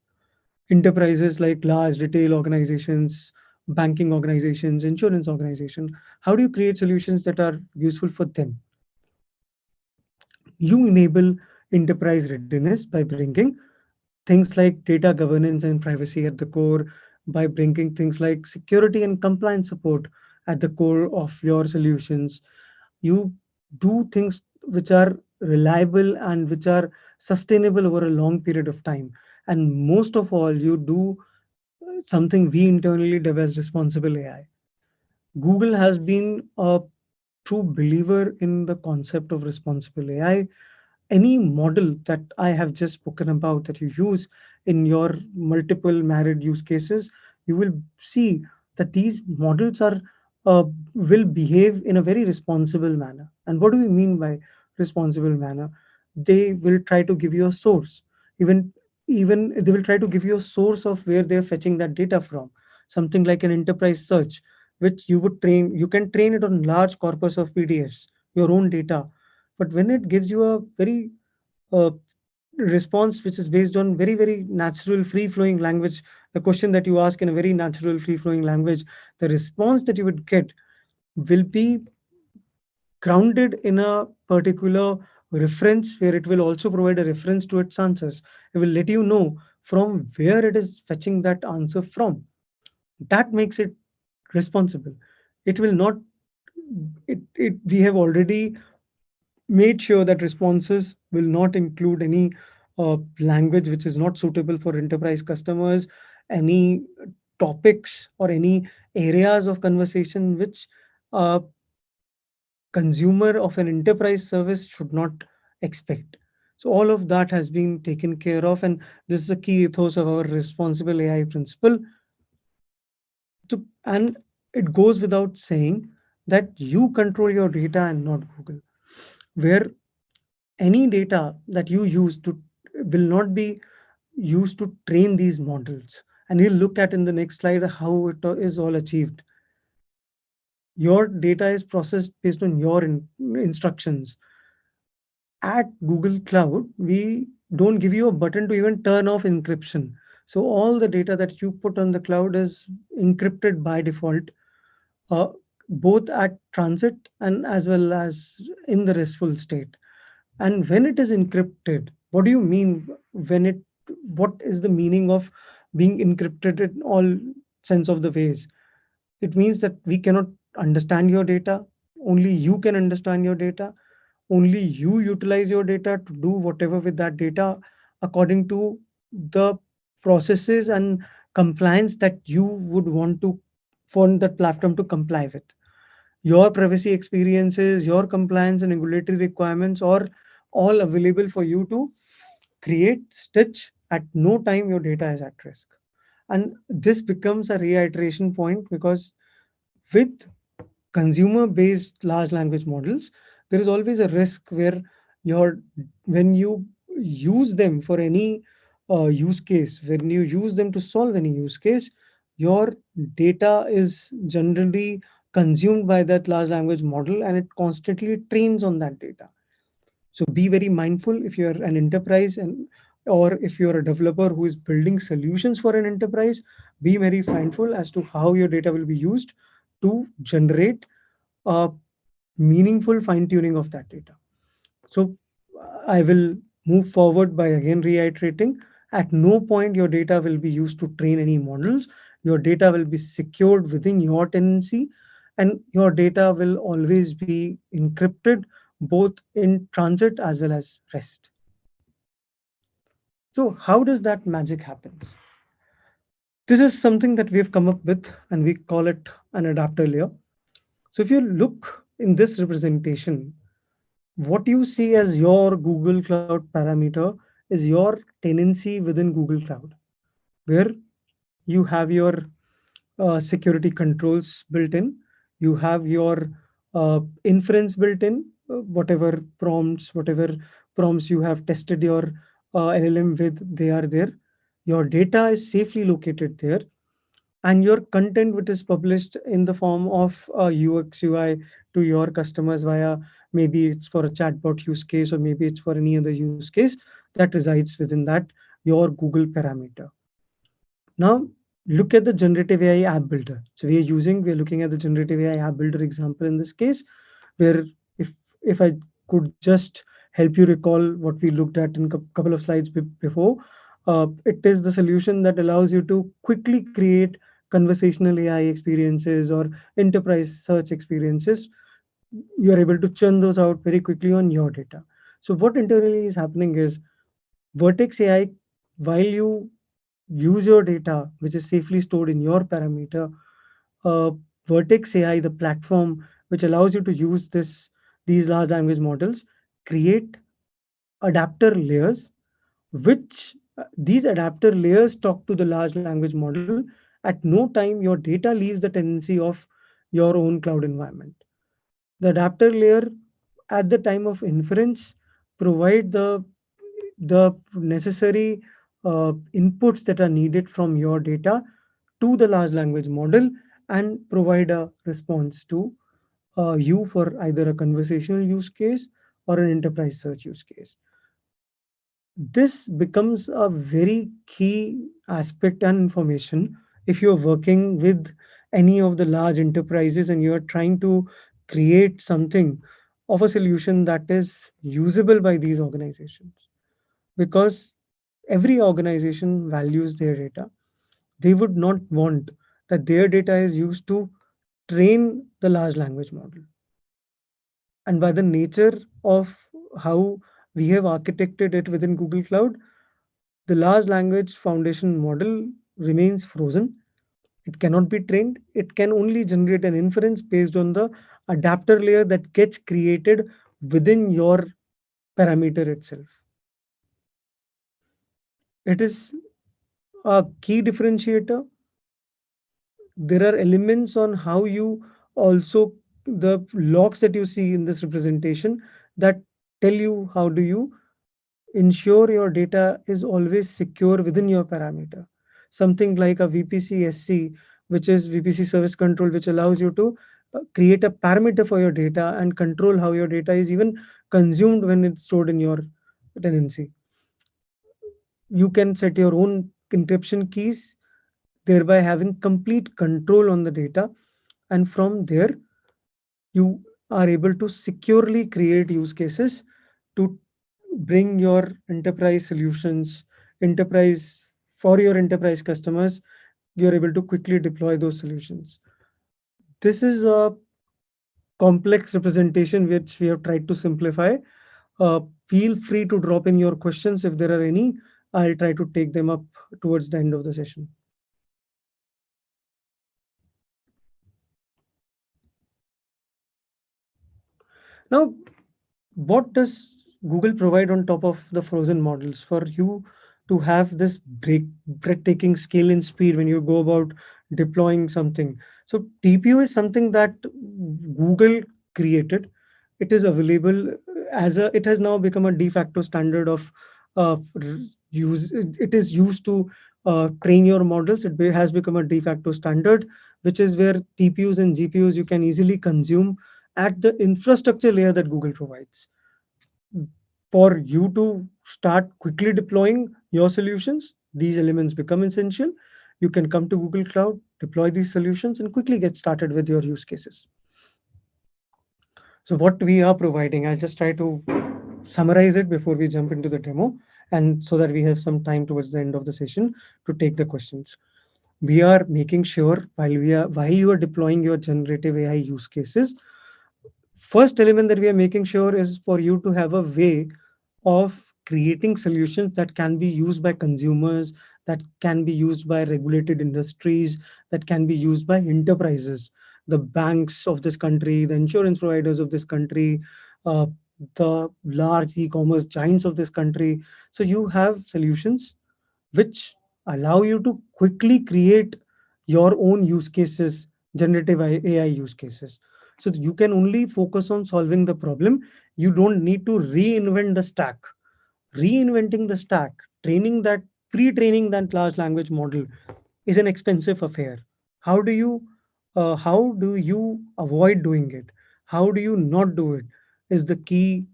Enterprises like large retail organizations, banking organizations, insurance organization. How do you create solutions that are useful for them? You enable enterprise readiness by bringing things like data governance and privacy at the core, by bringing things like security and compliance support at the core of your solutions. You do things which are reliable and which are sustainable over a long period of time. And most of all, you do something we internally dub as responsible AI. Google has been a true believer in the concept of responsible AI. Any model that I have just spoken about that you use in your multiple married use cases, you will see that these models are will behave in a very responsible manner. And what do we mean by responsible manner? They will try to give you a source. Even even they will try to give you a source of where they're fetching that data from. Something like an enterprise search, which you can train it on large corpus of PDFs, your own data. But when it gives you a very uh, response which is based on very, very natural, free flowing language, the question that you ask in a very natural, free flowing language, the response that you would get will be grounded in a particular reference where it will also provide a reference to its answers. It will let you know from where it is fetching that answer from. That makes it responsible. It will not, we have already made sure that responses will not include any language which is not suitable for enterprise customers, any topics or any areas of conversation which a consumer of an enterprise service should not expect. So all of that has been taken care of, and this is a key ethos of our responsible AI principle. And it goes without saying that you control your data and not Google, where any data that you use to will not be used to train these models. And we'll look at in the next slide how it is all achieved. Your data is processed based on your instructions. At Google Cloud, we don't give you a button to even turn off encryption. So all the data that you put on the cloud is encrypted by default, uh, both at transit and as well as in the restful state. And when it is encrypted, what do you mean when it, what is the meaning of being encrypted in all sense of the ways? It means that we cannot understand your data. Only you can understand your data. Only you utilize your data to do whatever with that data according to the processes and compliance that you would want to for that platform to comply with. Your privacy experiences, your compliance and regulatory requirements are all available for you to create, stitch. At no time your data is at risk. And this becomes a reiteration point because with consumer based large language models, there is always a risk where your when you use them for any use case, when you use them to solve any use case, your data is generally consumed by that large language model and it constantly trains on that data. So be very mindful if you're an enterprise and or if you're a developer who is building solutions for an enterprise, be very mindful as to how your data will be used to generate a meaningful fine tuning of that data. So I will move forward by again reiterating, at no point your data will be used to train any models. Your data will be secured within your tenancy, and your data will always be encrypted both in transit as well as rest. So how does that magic happens? This is something that we've come up with and we call it an adapter layer. So if you look in this representation, what you see as your Google Cloud parameter is your tenancy within Google Cloud, where you have your security controls built in, you have your inference built in, whatever prompts you have tested your LLM with, they are there. Your data is safely located there, and your content which is published in the form of UX UI to your customers via, maybe it's for a chatbot use case or maybe it's for any other use case, that resides within that your Google parameter. Now look at the generative AI app builder. So we're looking at the generative AI app builder example in this case, where if if I could just help you recall what we looked at in a couple of slides before, it is the solution that allows you to quickly create conversational AI experiences or enterprise search experiences. You are able to churn those out very quickly on your data. So what internally is happening is Vertex AI, while you use your data, which is safely stored in your parameter, uh, Vertex AI, the platform which allows you to use these large language models, create adapter layers, which these adapter layers talk to the large language model. At no time your data leaves the tenancy of your own cloud environment. The adapter layer at the time of inference provide the necessary inputs that are needed from your data to the large language model and provide a response to you for either a conversational use case or an enterprise search use case. This becomes a very key aspect and information if you're working with any of the large enterprises and you're trying to create something of a solution that is usable by these organizations, because every organization values their data. They would not want that their data is used to train the large language model. And by the nature of how we have architected it within Google Cloud, the large language foundation model remains frozen. It cannot be trained. It can only generate an inference based on the adapter layer that gets created within your parameter itself. It is a key differentiator. There are elements on how you also, the logs that you see in this representation, that tell you how do you ensure your data is always secure within your parameter. Something like a VPC SC, which is VPC service control, which allows you to create a parameter for your data and control how your data is even consumed when it's stored in your tenancy. You can set your own encryption keys, thereby having complete control on the data. And from there, you are able to securely create use cases to bring your enterprise solutions, enterprise for your enterprise customers. You're able to quickly deploy those solutions. This is a complex representation which we have tried to simplify. Feel free to drop in your questions if there are any. I'll try to take them up towards the end of the session. Now, what does Google provide on top of the frozen models for you to have this breathtaking scale and speed when you go about deploying something? So TPU is something that Google created. It is available as a, it has now become a de facto standard of use. It is used to train your models. It has become a de facto standard, which is where TPUs and GPUs you can easily consume at the infrastructure layer that Google provides. For you to start quickly deploying your solutions, these elements become essential. You can come to Google Cloud, deploy these solutions, and quickly get started with your use cases. So what we are providing, I'll just try to summarize it before we jump into the demo, and so that we have some time towards the end of the session to take the questions. We are making sure while you are deploying your generative AI use cases, first element that we are making sure is for you to have a way of creating solutions that can be used by consumers, that can be used by regulated industries, that can be used by enterprises, the banks of this country, the insurance providers of this country, uh, the large e-commerce giants of this country. So you have solutions which allow you to quickly create your own use cases, generative AI use cases. So you can only focus on solving the problem. You don't need to reinvent the stack. Reinventing the stack, training that, pre-training that large language model is an expensive affair. How do you avoid doing it? How do you not do it? Is the key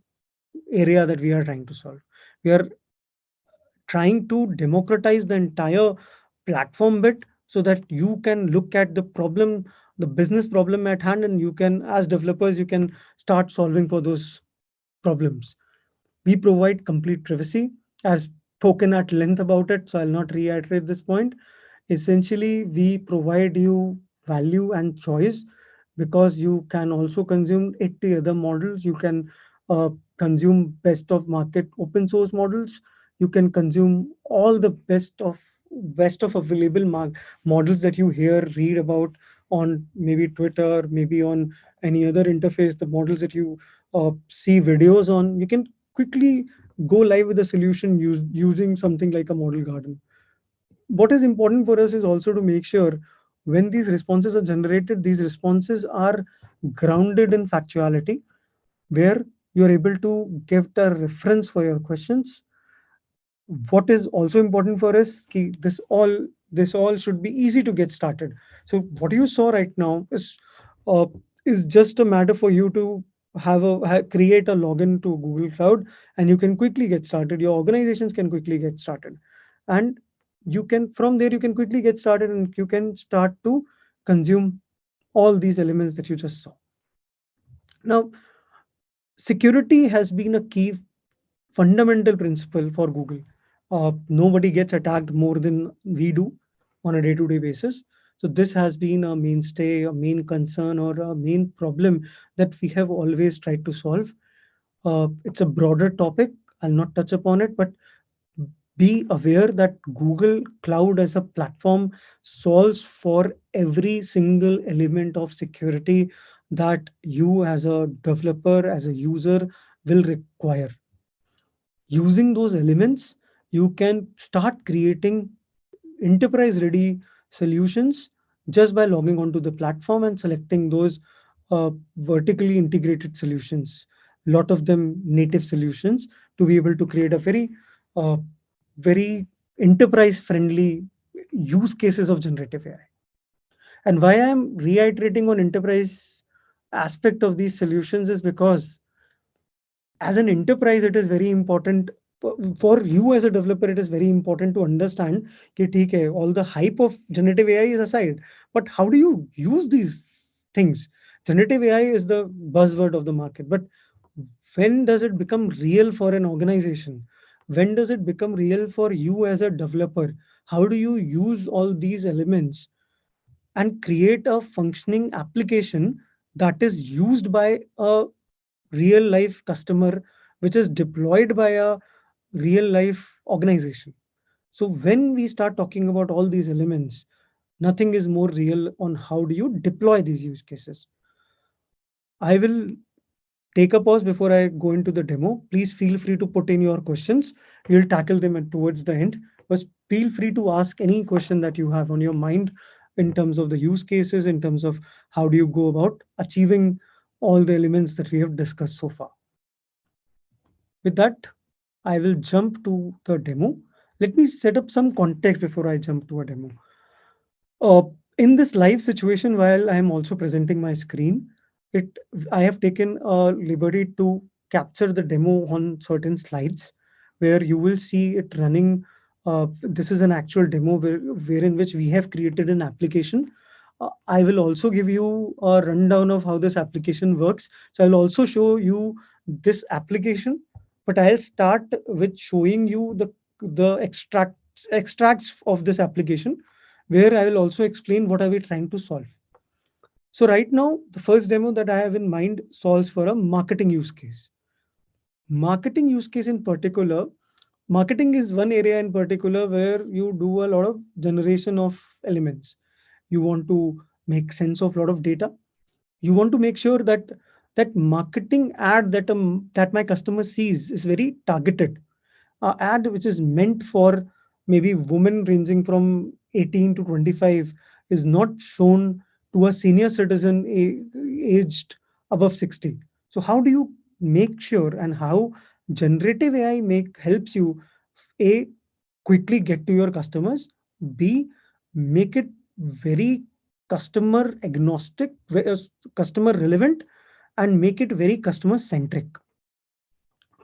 area that we are trying to solve. We are trying to democratize the entire platform bit so that you can look at the problem, the business problem at hand, and you can, as developers, you can start solving for those problems. We provide complete privacy. I've spoken at length about it, so I'll not reiterate this point. Essentially, we provide you value and choice because you can also consume 80 other models. You can consume best of market open source models. You can consume all the best of available models that you hear, read about on maybe Twitter, maybe on any other interface. The models that you see videos on, you can quickly go live with a solution using something like a model garden. What is important for us is also to make sure when these responses are generated, these responses are grounded in factuality, where you're able to give a reference for your questions. What is also important for us, this all should be easy to get started. So what you saw right now uh, is just a matter for you to create a login to Google Cloud, and you can quickly get started. Your organizations can quickly get started, and you can, from there you can quickly get started and you can start to consume all these elements that you just saw. Now, security has been a key fundamental principle for Google. Nobody gets attacked more than we do on a day-to-day basis. So this has been a mainstay, a main concern, or a main problem that we have always tried to solve. It's a broader topic. I'll not touch upon it, but be aware that Google Cloud as a platform solves for every single element of security that you as a developer, as a user will require. Using those elements, you can start creating enterprise ready solutions just by logging onto the platform and selecting those vertically integrated solutions, a lot of them native solutions, to be able to create a uh, very enterprise friendly use cases of generative AI. And why I'm reiterating on enterprise aspect of these solutions is because as an enterprise, it is very important for you as a developer. It is very important to understand that okay, all the hype of generative AI is aside, but how do you use these things? Generative AI is the buzzword of the market, but when does it become real for an organization? When does it become real for you as a developer? How do you use all these elements and create a functioning application that is used by a real life customer, which is deployed by a real life organization? So when we start talking about all these elements, nothing is more real on how do you deploy these use cases. I will take a pause before I go into the demo. Please feel free to put in your questions. We'll tackle them towards the end. But feel free to ask any question that you have on your mind in terms of the use cases, in terms of how do you go about achieving all the elements that we have discussed so far. With that, I will jump to the demo. Let me set up some context before I jump to a demo. Uh, in this live situation, while I am also presenting my screen, it I have taken a liberty to capture the demo on certain slides where you will see it running. This is an actual demo wherein which we have created an application. I will also give you a rundown of how this application works. So I'll also show you this application, but I'll start with showing you the extracts of this application, where I will also explain what are we trying to solve. So right now, the first demo that I have in mind solves for a marketing use case. Marketing use case in particular, marketing is one area in particular where you do a lot of generation of elements. You want to make sense of a lot of data. You want to make sure that that marketing ad that my customer sees is very targeted. A ad which is meant for maybe women ranging from 18 to 25 is not shown to a senior citizen aged above 60. So how do you make sure, and how generative AI make helps you a quickly get to your customers, b make it very customer agnostic, customer relevant, and make it very customer centric.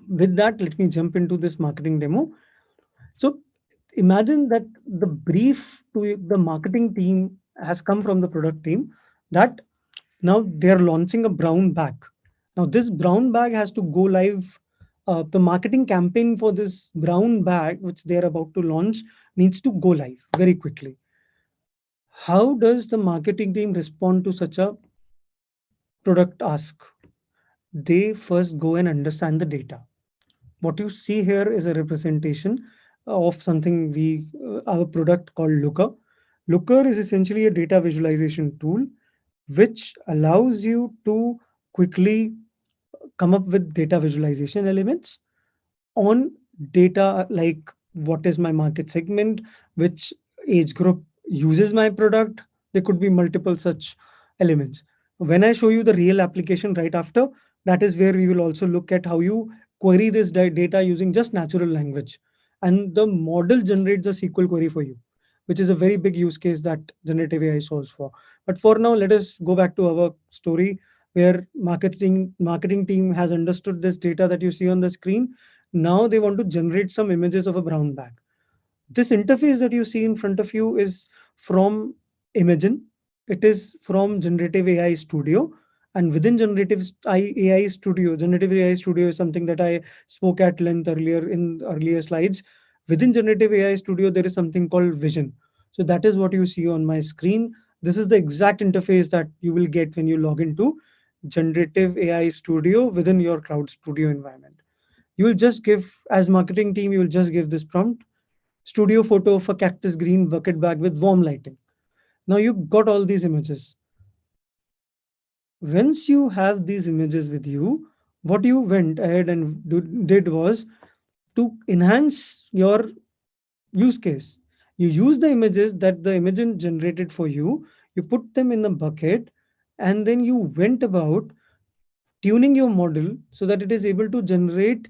With that, let me jump into this marketing demo. So imagine that the brief to the marketing team has come from the product team that now they're launching a brown bag. Now this brown bag has to go live. The marketing campaign for this brown bag, which they're about to launch, needs to go live very quickly. How does the marketing team respond to such a product ask? They first go and understand the data. What you see here is a representation of something we our product called Looker. Looker is essentially a data visualization tool which allows you to quickly come up with data visualization elements on data like what is my market segment, which age group uses my product. There could be multiple such elements. When I show you the real application right after, that is where we will also look at how you query this data using just natural language. And the model generates a SQL query for you, which is a very big use case that generative AI solves for. But for now, let us go back to our story where marketing team has understood this data that you see on the screen. Now they want to generate some images of a brown bag. This interface that you see in front of you is from Imagen. It is from Generative AI Studio. And within AI Studio, Generative AI Studio is something that I spoke at length earlier in earlier slides. Within Generative AI Studio, there is something called Vision. So that is what you see on my screen. This is the exact interface that you will get when you log into generative AI studio within your cloud studio environment. You will just give, as marketing team, you will just give this prompt: studio photo of a cactus green bucket bag with warm lighting. Now you got all these images. Once you have these images with you, what you went ahead and did was to enhance your use case. You use the images that the image generated for you, you put them in a bucket, and then you went about tuning your model so that it is able to generate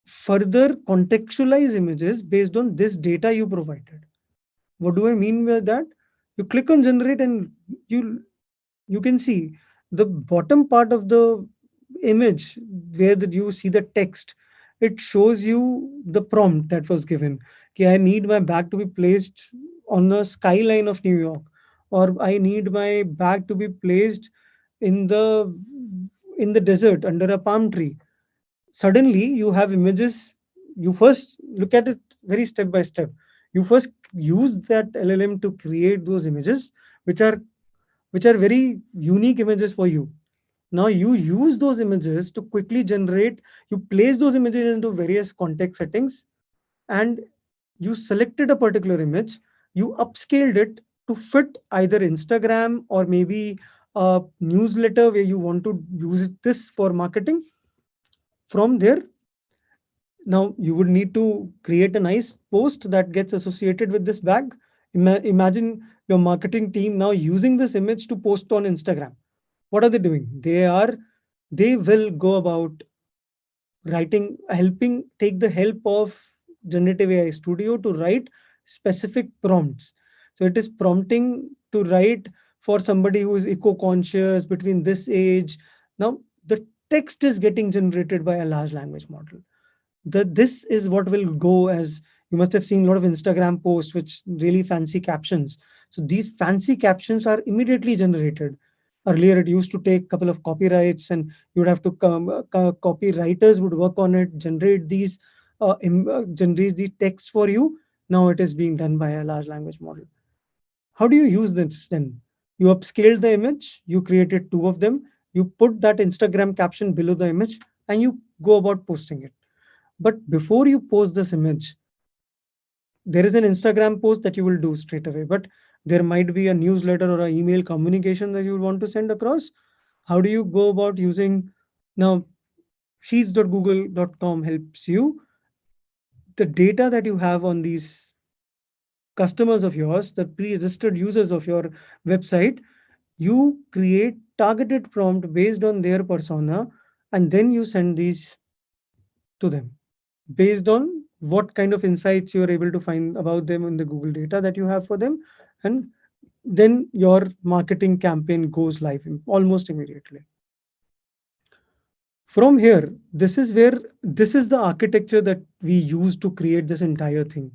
further contextualized images based on this data you provided. What do I mean by that? You click on generate and you can see the bottom part of the image where you see the text. It shows you the prompt that was given. Okay, I need my bag to be placed on the skyline of New York, or I need my bag to be placed in the desert under a palm tree. Suddenly you have images. You first look at it very step by step. You first use that LLM to create those images, which are very unique images for you. Now you use those images to quickly generate. You place those images into various context settings, and you selected a particular image. You upscaled it to fit either Instagram or maybe a newsletter where you want to use this for marketing. From there, now you would need to create a nice post that gets associated with this bag. Imagine your marketing team now using this image to post on Instagram. What are they doing? They will go about writing, helping take the help of generative AI studio to write specific prompts. So it is prompting to write for somebody who is eco-conscious between this age. Now the text is getting generated by a large language model. This is what will go as, you must have seen a lot of Instagram posts with really fancy captions. So these fancy captions are immediately generated. Earlier it used to take a couple of copyrights, and you would have to come, copywriters would work on it, generate the text for you. Now it is being done by a large language model. How do you use this then? You upscaled the image, you created two of them, you put that Instagram caption below the image, and you go about posting it. But before you post this image, there is an Instagram post that you will do straight away, but there might be a newsletter or an email communication that you want to send across. How do you go about using? Now sheets.google.com helps you. The data that you have on these customers of yours, the pre-registered users of your website, you create targeted prompt based on their persona, and then you send these to them based on what kind of insights you're able to find about them in the Google data that you have for them. And then your marketing campaign goes live almost immediately. From here, this is the architecture that we use to create this entire thing.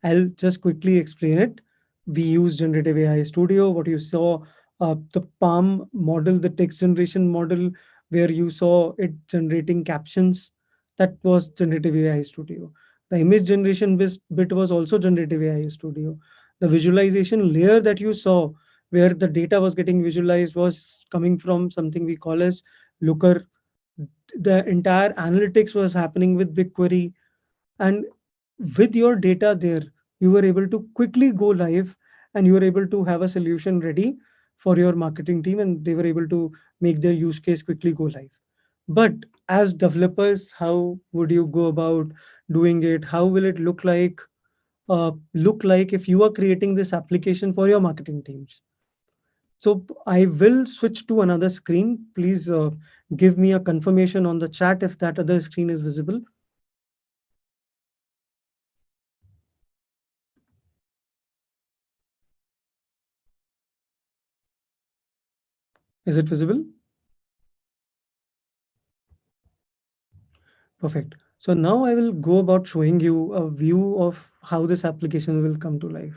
I'll just quickly explain it. We use generative AI studio. What you saw, the palm model, the text generation model, where you saw it generating captions, that was generative AI studio. The image generation bit was also generative AI studio. The visualization layer that you saw, where the data was getting visualized, was coming from something we call as Looker. The entire analytics was happening with BigQuery. And with your data there, you were able to quickly go live, and you were able to have a solution ready for your marketing team, and they were able to make their use case quickly go live. But as developers, how would you go about doing it? How will it look like if you are creating this application for your marketing teams? So I will switch to another screen. Please give me a confirmation on the chat if that other screen is visible. Is it visible? Perfect. So now I will go about showing you a view of how this application will come to life.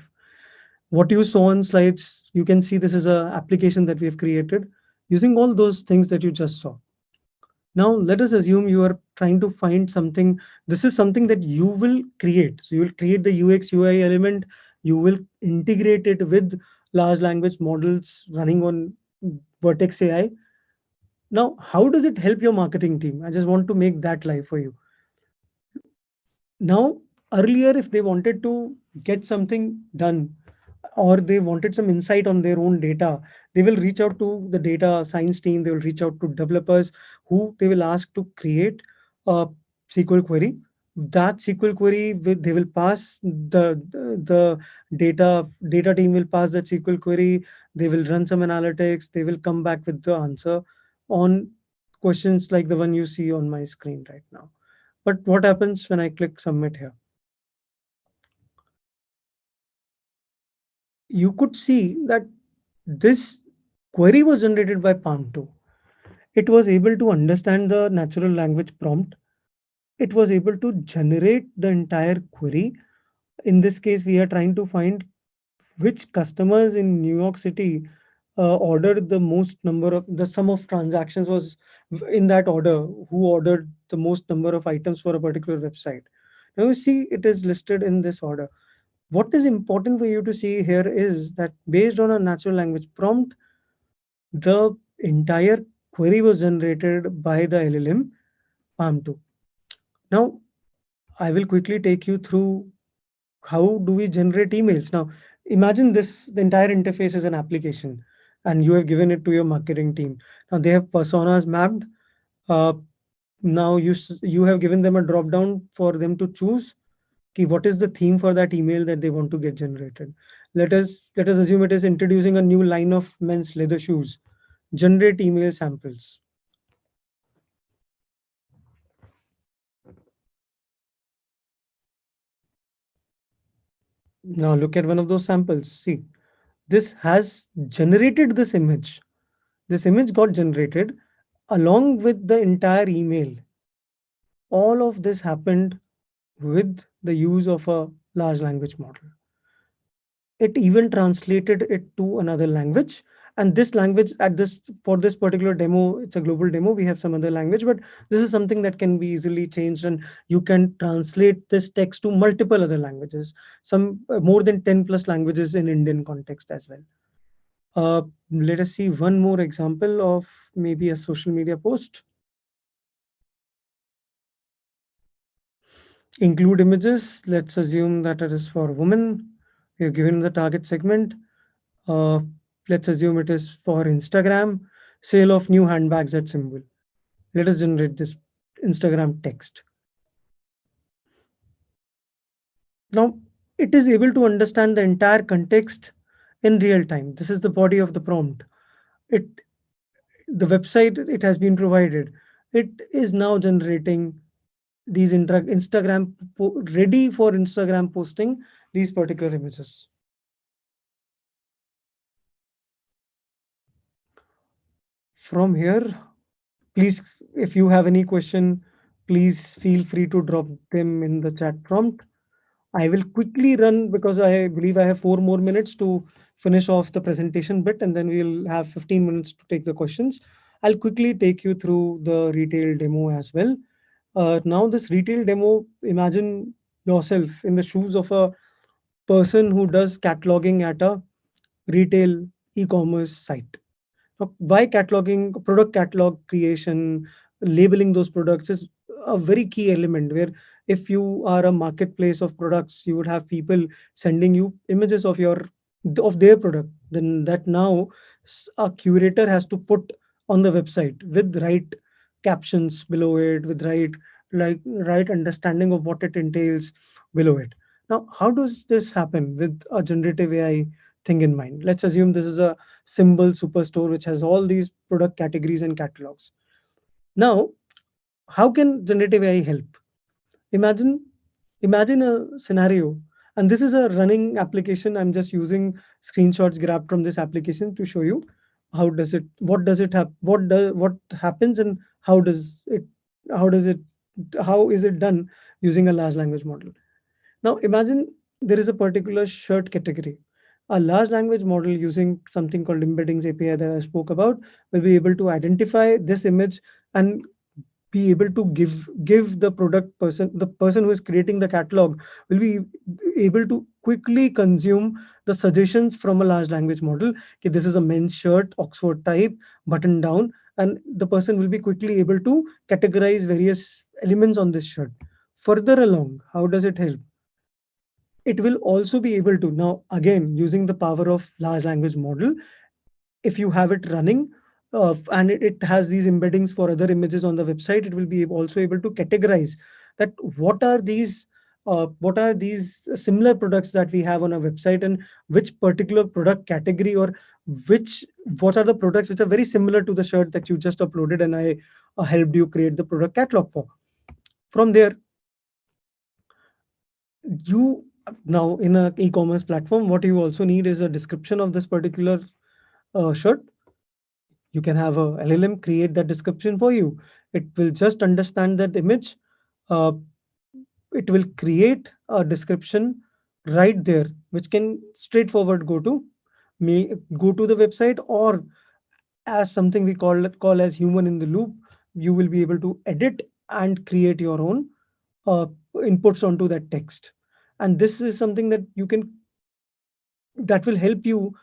What you saw on slides, you can see this is an application that we have created using all those things that you just saw. Now let us assume you are trying to find something. This is something that you will create. So you will create the UX UI element. You will integrate it with large language models running on Vertex AI. Now, how does it help your marketing team? I just want to make that live for you. Now, earlier, if they wanted to get something done or they wanted some insight on their own data, they will reach out to the data science team, they will reach out to developers who they will ask to create a SQL query. That SQL query, they will pass the data team will pass that SQL query, they will run some analytics, they will come back with the answer on questions like the one you see on my screen right now. But what happens when I click submit here? You could see that this query was generated by Palm 2. It was able to understand the natural language prompt. It was able to generate the entire query. In this case, we are trying to find which customers in New York City ordered the most number of the sum of transactions was in that order, who ordered the most number of items for a particular website. Now you see it is listed in this order. What is important for you to see here is that based on a natural language prompt, the entire query was generated by the LLM PALM2. Now, I will quickly take you through how do we generate emails. Now, imagine this, the entire interface is an application and you have given it to your marketing team. Now they have personas mapped. Uh, Now you have given them a drop down for them to choose what is the theme for that email that they want to get generated. Let us assume it is introducing a new line of men's leather shoes. Generate email samples. Now look at one of those samples. See, this has generated this image. This image got generated along with the entire email. All of this happened with the use of a large language model. It even translated it to another language. And this language at this for this particular demo, it's a global demo. We have some other language, but this is something that can be easily changed, and you can translate this text to multiple other languages, some more than 10 plus languages in Indian context as well. Let us see one more example of maybe a social media post. Include images. Let's assume that it is for women. We have given the target segment. Uh, let's assume it is for Instagram. Sale of new handbags at symbol. Let us generate this Instagram text. Now it is able to understand the entire context in real time. This is the body of the prompt. It the website it has been provided. It is now generating these Instagram ready for Instagram posting these particular images. From here, please, if you have any question, please feel free to drop them in the chat prompt. I will quickly run because I believe I have 4 more minutes to finish off the presentation bit, and then we'll have 15 minutes to take the questions. I'll quickly take you through the retail demo as well. Now this retail demo, imagine yourself in the shoes of a person who does cataloging at a retail e-commerce site. Why cataloging, product catalog creation, labeling those products is a very key element where if you are a marketplace of products, you would have people sending you images of their product. Then that now a curator has to put on the website with right captions below it, with right understanding of what it entails below it. Now, how does this happen with a generative AI thing in mind? Let's assume this is a symbol superstore which has all these product categories and catalogs. Now, how can generative AI help? Imagine, imagine a scenario, and this is a running application. I'm just using screenshots grabbed from this application to show you what does it have, what happens, and how does it, how is it done using a large language model. Now imagine there is a particular shirt category. A large language model using something called Embeddings API that I spoke about will be able to identify this image and be able to give the product person, the person who is creating the catalog will be able to quickly consume the suggestions from a large language model. Okay, this is a men's shirt, Oxford type, button down, and the person will be quickly able to categorize various elements on this shirt. Further along, how does it help? It will also be able to, now again using the power of large language model, if you have it running, and it has these embeddings for other images on the website, it will be also able to categorize that what are these similar products that we have on a website, and which particular product category, or which what are the products which are very similar to the shirt that you just uploaded and I helped you create the product catalog for. From there, you now in a e-commerce platform, what you also need is a description of this particular shirt. You can have a LLM create that description for you. It will just understand that image. Uh, it will create a description right there, which can straightforward go to the website, or as something we call as human in the loop. You will be able to edit and create your own uh, inputs onto that text. And this is something that will help you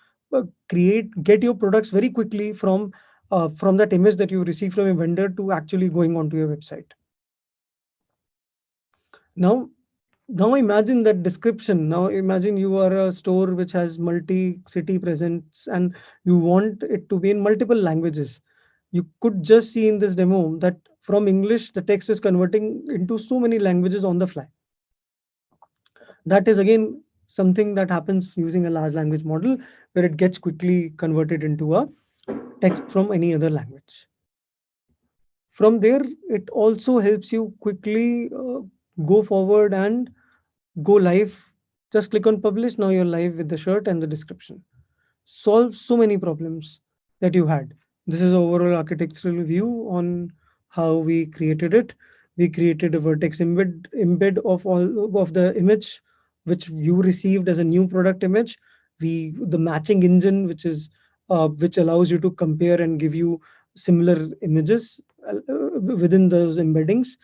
get your products very quickly from that image that you receive from a vendor to actually going onto your website. Now, now imagine that description. Now imagine you are a store which has multi-city presence and you want it to be in multiple languages. You could just see in this demo that from English, the text is converting into so many languages on the fly. That is again something that happens using a large language model, where it gets quickly converted into a text from any other language. From there, it also helps you quickly go forward and go live. Just click on publish. Now you're live with the shirt and the description. Solve so many problems that you had. This is overall architectural view on how we created it. We created a vertex embed of all of the image which you received as a new product image. The matching engine, which allows you to compare and give you similar images within those embeddings,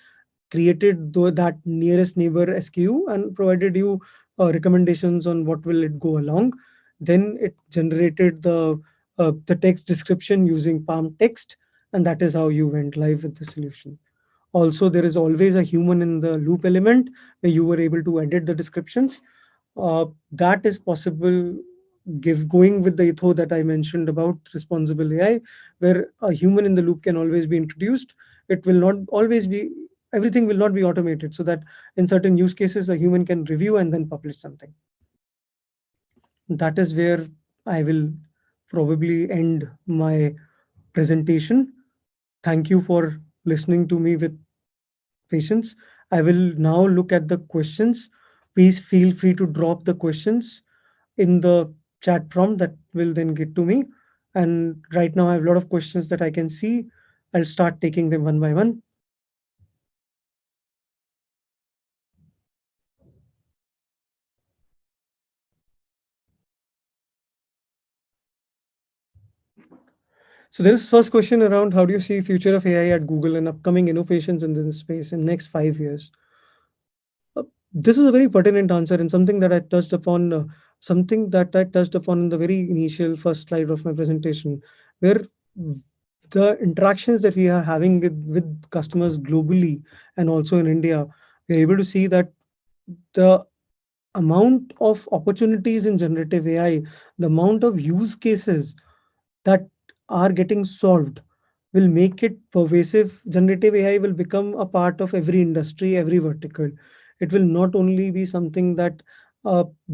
created that nearest neighbor SKU and provided you recommendations on what will it go along. Then it generated the text description using Palm text, and that is how you went live with the solution. Also, there is always a human in the loop element where you were able to edit the descriptions. That is possible going with the ethos that I mentioned about responsible AI, where a human in the loop can always be introduced. It will not always be, everything will not be automated, so that in certain use cases, a human can review and then publish something. That is where I will probably end my presentation. Thank you for listening to me with patience. I will now look at the questions. Please feel free to drop the questions in the chat prompt that will then get to me. And right now I have a lot of questions that I can see. I'll start taking them one by one. So there is first question around how do you see future of AI at Google and upcoming innovations in this space in next 5 years? This is a very pertinent answer and something that I touched upon, in the very initial first slide of my presentation, where the interactions that we are having with customers globally and also in India, we're able to see that the amount of opportunities in generative AI, the amount of use cases that are getting solved will make it pervasive. Generative AI will become a part of every industry, every vertical. It will not only be something that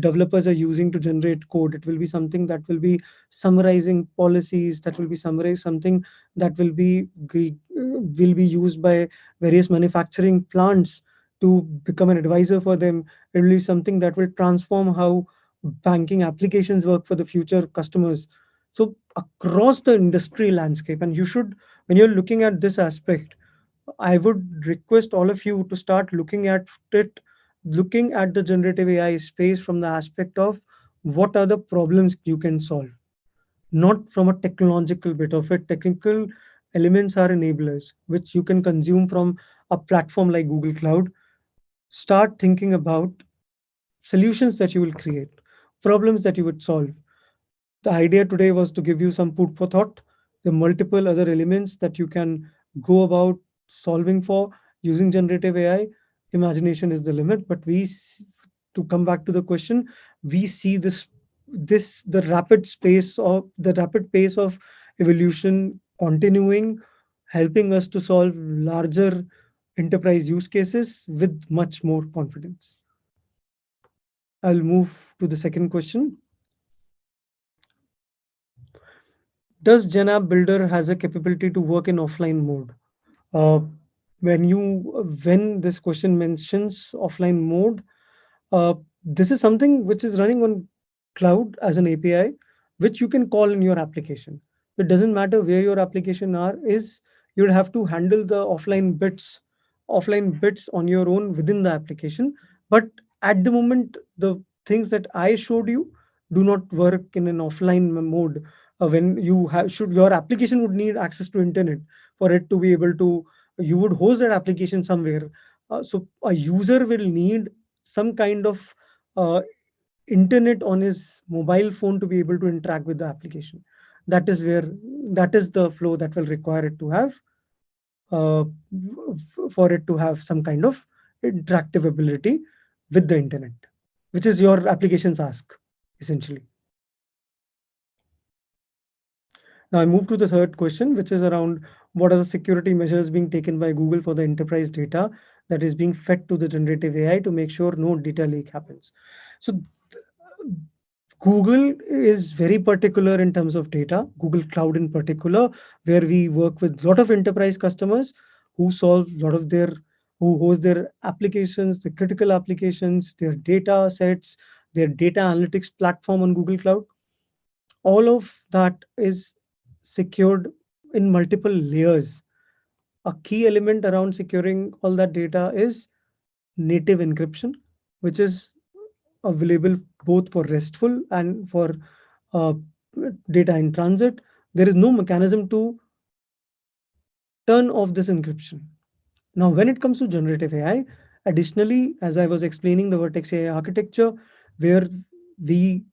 developers are using to generate code. It will be something that will be summarizing policies, that will be summarize something that will be used by various manufacturing plants to become an advisor for them. It will be something that will transform how banking applications work for the future customers. So across the industry landscape, and you should, when you're looking at this aspect, I would request all of you to start looking at the generative AI space from the aspect of what are the problems you can solve, not from a technological bit of it. Technical elements are enablers, which you can consume from a platform like Google Cloud. Start thinking about solutions that you will create, problems that you would solve. The idea today was to give you some food for thought. The multiple other elements that you can go about solving for using generative AI. Imagination is the limit, but to come back to the question, we see this the rapid pace of evolution continuing, helping us to solve larger enterprise use cases with much more confidence. I'll move to the second question. Does GenApp Builder has a capability to work in offline mode? Uh, when this question mentions offline mode, this is something which is running on cloud as an API, which you can call in your application. It doesn't matter where your application are is, you would have to handle the offline bits on your own within the application. But at the moment, the things that I showed you do not work in an offline mode. When you have should your application would need access to internet for it to be able to, you would host that application somewhere. So a user will need some kind of uh, internet on his mobile phone to be able to interact with the application. That is where that is the flow that will require it to have, for it to have some kind of interactive ability with the internet, which is your application's ask essentially. Now I move to the third question, which is around what are the security measures being taken by Google for the enterprise data that is being fed to the generative AI to make sure no data leak happens. So Google is very particular in terms of data, Google Cloud in particular, where we work with a lot of enterprise customers who solve a lot of who host their applications, the critical applications, their data sets, their data analytics platform on Google Cloud. All of that is secured in multiple layers. A key element around securing all that data is native encryption, which is available both for RESTful and for uh, data in transit. There is no mechanism to turn off this encryption. Now, when it comes to generative AI, additionally, as I was explaining the Vertex AI architecture, where we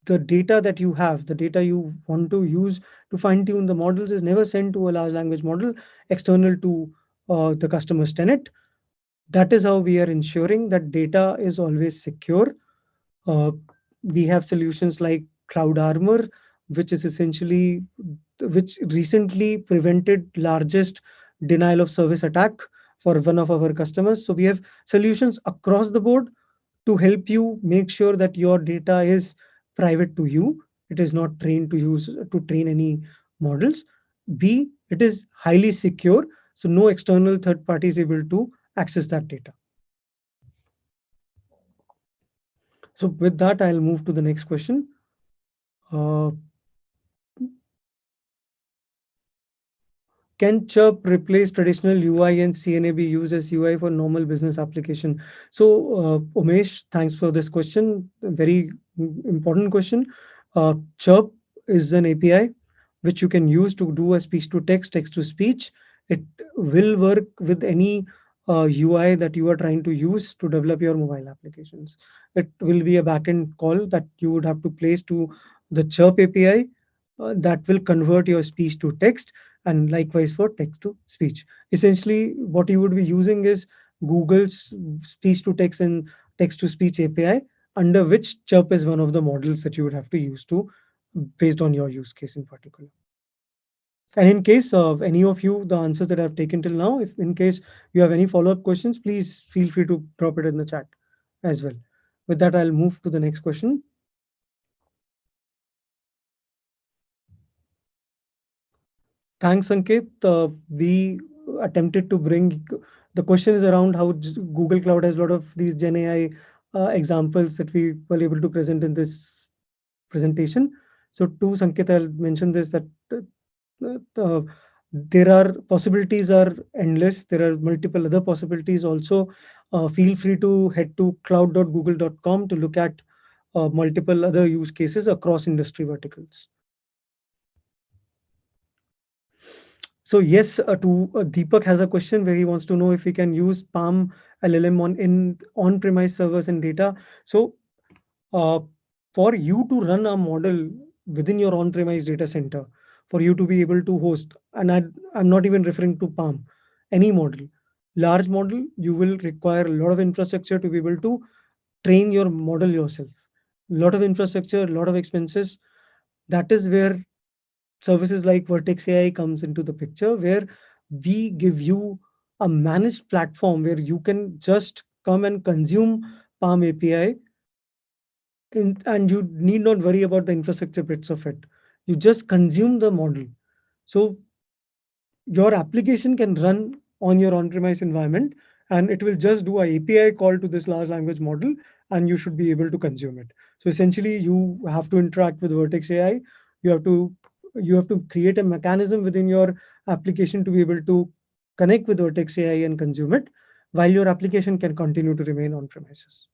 the data that you have, the data you want to use to fine tune the models is never sent to a large language model external to the customer's tenant. That is how we are ensuring that data is always secure. Uh, we have solutions like Cloud Armor, which is essentially which recently prevented largest denial of service attack for one of our customers. So we have solutions across the board to help you make sure that your data is private to you. It is not trained to train any models. B, it is highly secure, so no external third party is able to access that data. So with that, I'll move to the next question. Can Chirp replace traditional UI and CNA be used as UI for normal business application? So, Umesh, thanks for this question. Very important question. Chirp is an API which you can use to do a speech to text, text to speech. It will work with any UI that you are trying to use to develop your mobile applications. It will be a backend call that you would have to place to the Chirp API that will convert your speech to text, and likewise for text to speech. Essentially, what you would be using is Google's speech to text and text to speech API, under which Chirp is one of the models that you would have to use to based on your use case in particular. And in case of any of you, the answers that I've taken till now, if in case you have any follow-up questions, please feel free to drop it in the chat as well. With that, I'll move to the next question. Thanks, Ankit. We attempted to bring the questions around how Google Cloud has a lot of these Gen AI examples that we were able to present in this presentation. So to Sankit, I'll mention this that there are possibilities are endless. There are multiple other possibilities also. Feel free to head to cloud.google.com to look at multiple other use cases across industry verticals. So yes, Deepak has a question where he wants to know if we can use Palm LLM on premise servers and data. So Uh, for you to run a model within your on-premise data center, for you to be able to host, and I'm not even referring to Palm, any model, large model, you will require a lot of infrastructure to be able to train your model yourself. A lot of infrastructure, a lot of expenses. That is where services like Vertex AI comes into the picture, where we give you a managed platform where you can just come and consume Palm API, and you need not worry about the infrastructure bits of it. You just consume the model. So your application can run on your on-premise environment, and it will just do a API call to this large language model, and you should be able to consume it. So essentially, you have to interact with Vertex AI. You have to you have to create a mechanism within your application to be able to connect with Vertex AI and consume it, while your application can continue to remain on premises.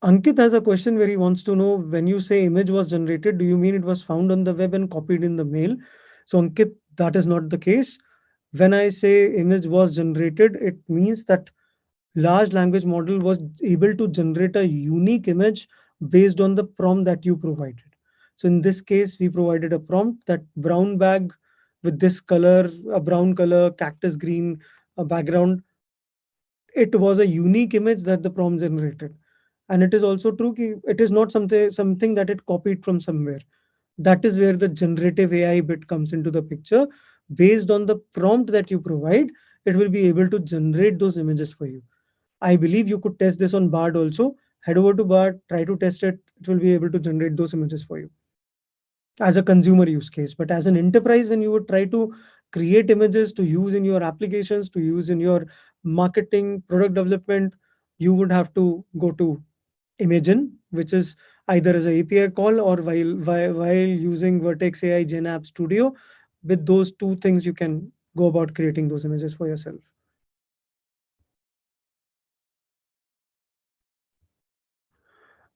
Ankit has a question where he wants to know, when you say image was generated, do you mean it was found on the web and copied in the mail? So Ankit, that is not the case. When I say image was generated, it means that large language model was able to generate a unique image based on the prompt that you provided. So in this case, we provided a prompt that brown bag with this color, a brown color, cactus green background. It was a unique image that the prompt generated. And it is also true it is not something that it copied from somewhere. That is where the generative AI bit comes into the picture. Based on the prompt that you provide, it will be able to generate those images for you. I believe you could test this on Bard also. Head over to Bard, try to test it. It will be able to generate those images for you as a consumer use case. But as an enterprise, when you would try to create images to use in your applications, to use in your marketing, product development, you would have to go to Imagen, which is either as a API call or while using Vertex AI Gen App Studio. With those two things, you can go about creating those images for yourself.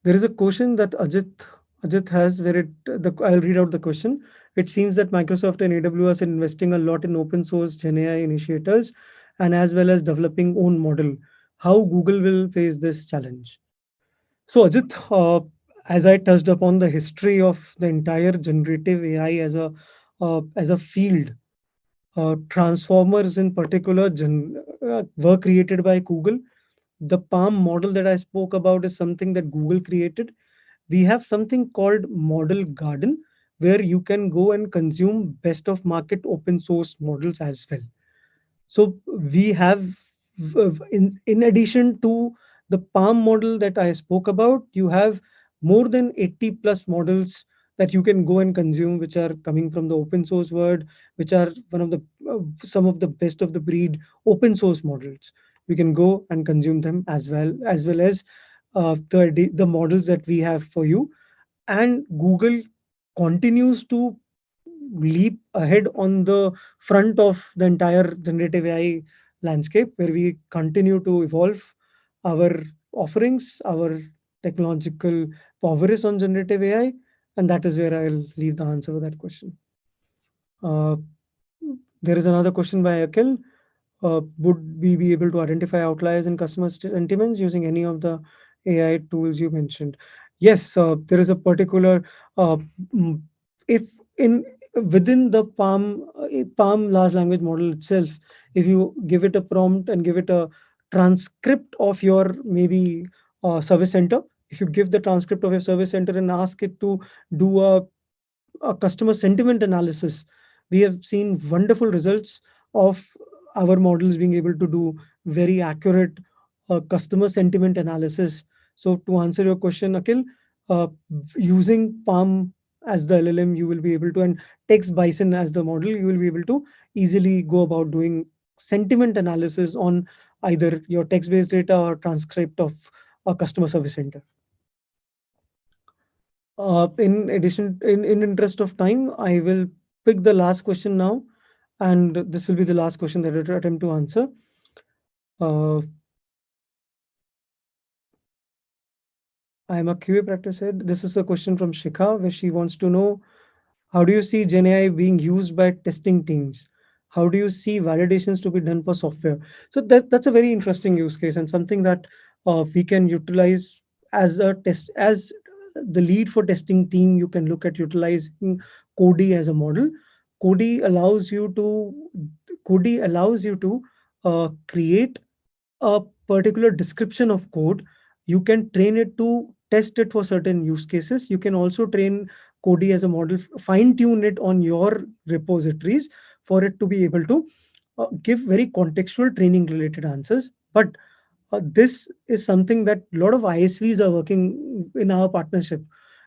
There is a question that Ajit has where I'll read out the question. It seems that Microsoft and AWS are investing a lot in open source Gen AI initiators and as well as developing own model. How Google will face this challenge? So Ajit, as I touched upon the history of the entire generative AI as a field, transformers in particular were created by Google. The Palm model that I spoke about is something that Google created. We have something called Model Garden, where you can go and consume best of market open source models as well. So we have, in addition to the Palm model that I spoke about, you have more than 80 plus models that you can go and consume, which are coming from the open source world, which are one of the some of the best of the breed open source models. You can go and consume them as well as the models that we have for you. And Google continues to leap ahead on the front of the entire generative AI landscape, where we continue to evolve our offerings, our technological prowess on generative AI, and that is where I'll leave the answer for that question. Uh, there is another question by Akhil. Would we be able to identify outliers in customer sentiments using any of the AI tools you mentioned? Yes, there is a particular uh, mm, if in within the Palm large language model itself, if you give it a prompt and give it a transcript of your maybe service center, if you give the transcript of your service center and ask it to do a customer sentiment analysis, we have seen wonderful results of our models being able to do very accurate customer sentiment analysis. So to answer your question, Akhil, uh, using Palm as the LLM, you will be able to, and Text Bison as the model, you will be able to easily go about doing sentiment analysis on either your text-based data or transcript of a customer service center. In addition, in interest of time, I will pick the last question now, and this will be the last question that I attempt to answer. Uh, I am a QA practice head. This is a question from Shikha, where she wants to know, how do you see Gen AI being used by testing teams? How do you see validations to be done for software? So that's a very interesting use case and something that we can utilize as a test as the lead for testing team. You can look at utilizing Codi as a model. Codi allows you to Codi allows you to create a particular description of code. You can train it to test it for certain use cases. You can also train Codi as a model, fine tune it on your repositories for it to be able to give very contextual training related answers. But this is something that a lot of ISVs are working in our partnership.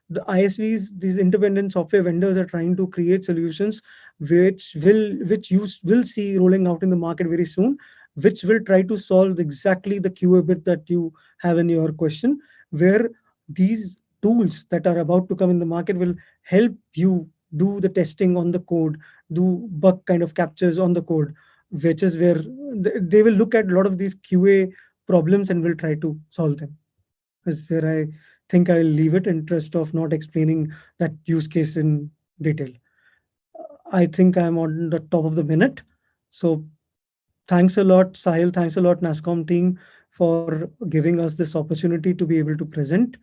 The ISVs, these independent software vendors, are trying to create solutions which you will see rolling out in the market very soon, which will try to solve exactly the QA bit that you have in your question, where these tools that are about to come in the market will help you do the testing on the code, do bug kind of captures on the code, which is where they will look at a lot of these QA problems and will try to solve them. Is where I think I'll leave it in interest of not explaining that use case in detail. I think I'm on the top of the minute. So thanks a lot, Sahil. Thanks a lot, NASCOM team, for giving us this opportunity to be able to present.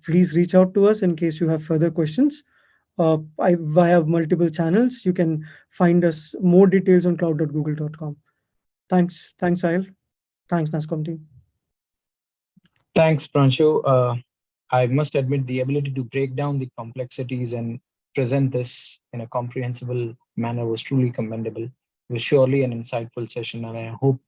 Please reach out to us in case you have further questions. Via multiple channels, you can find us more details on cloud.google.com. Thanks, Sahil. Thanks, NASCOM team. Thanks, Pranshu. I must admit the ability to break down the complexities and present this in a comprehensible manner was truly commendable. It was surely an insightful session, and I hope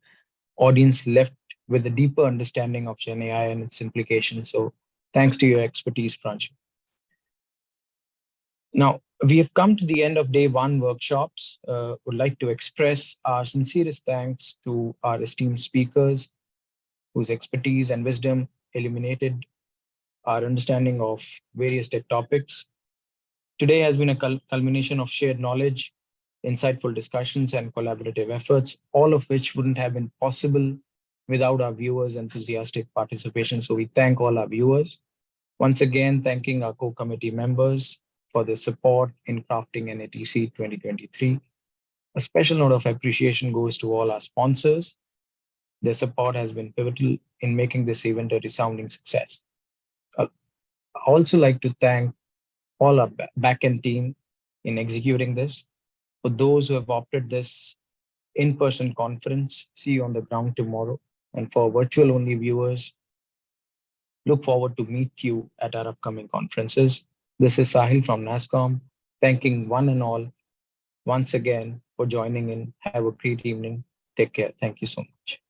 audience left with a deeper understanding of Gen AI and its implications. So thanks to your expertise, Pranshu. Now, we have come to the end of day one workshops. Would like to express our sincerest thanks to our esteemed speakers whose expertise and wisdom illuminated our understanding of various tech topics. Today has been a culmination of shared knowledge, insightful discussions, and collaborative efforts, all of which wouldn't have been possible without our viewers' enthusiastic participation. So we thank all our viewers. Once again, thanking our co-committee members for their support in crafting NATC 2023. A special note of appreciation goes to all our sponsors. Their support has been pivotal in making this event a resounding success. I also like to thank all our backend team in executing this. For those who have opted this in-person conference, see you on the ground tomorrow. And for virtual-only viewers, look forward to meet you at our upcoming conferences. This is Sahil from NASCOM, thanking one and all once again for joining in. Have a great evening. Take care. Thank you so much.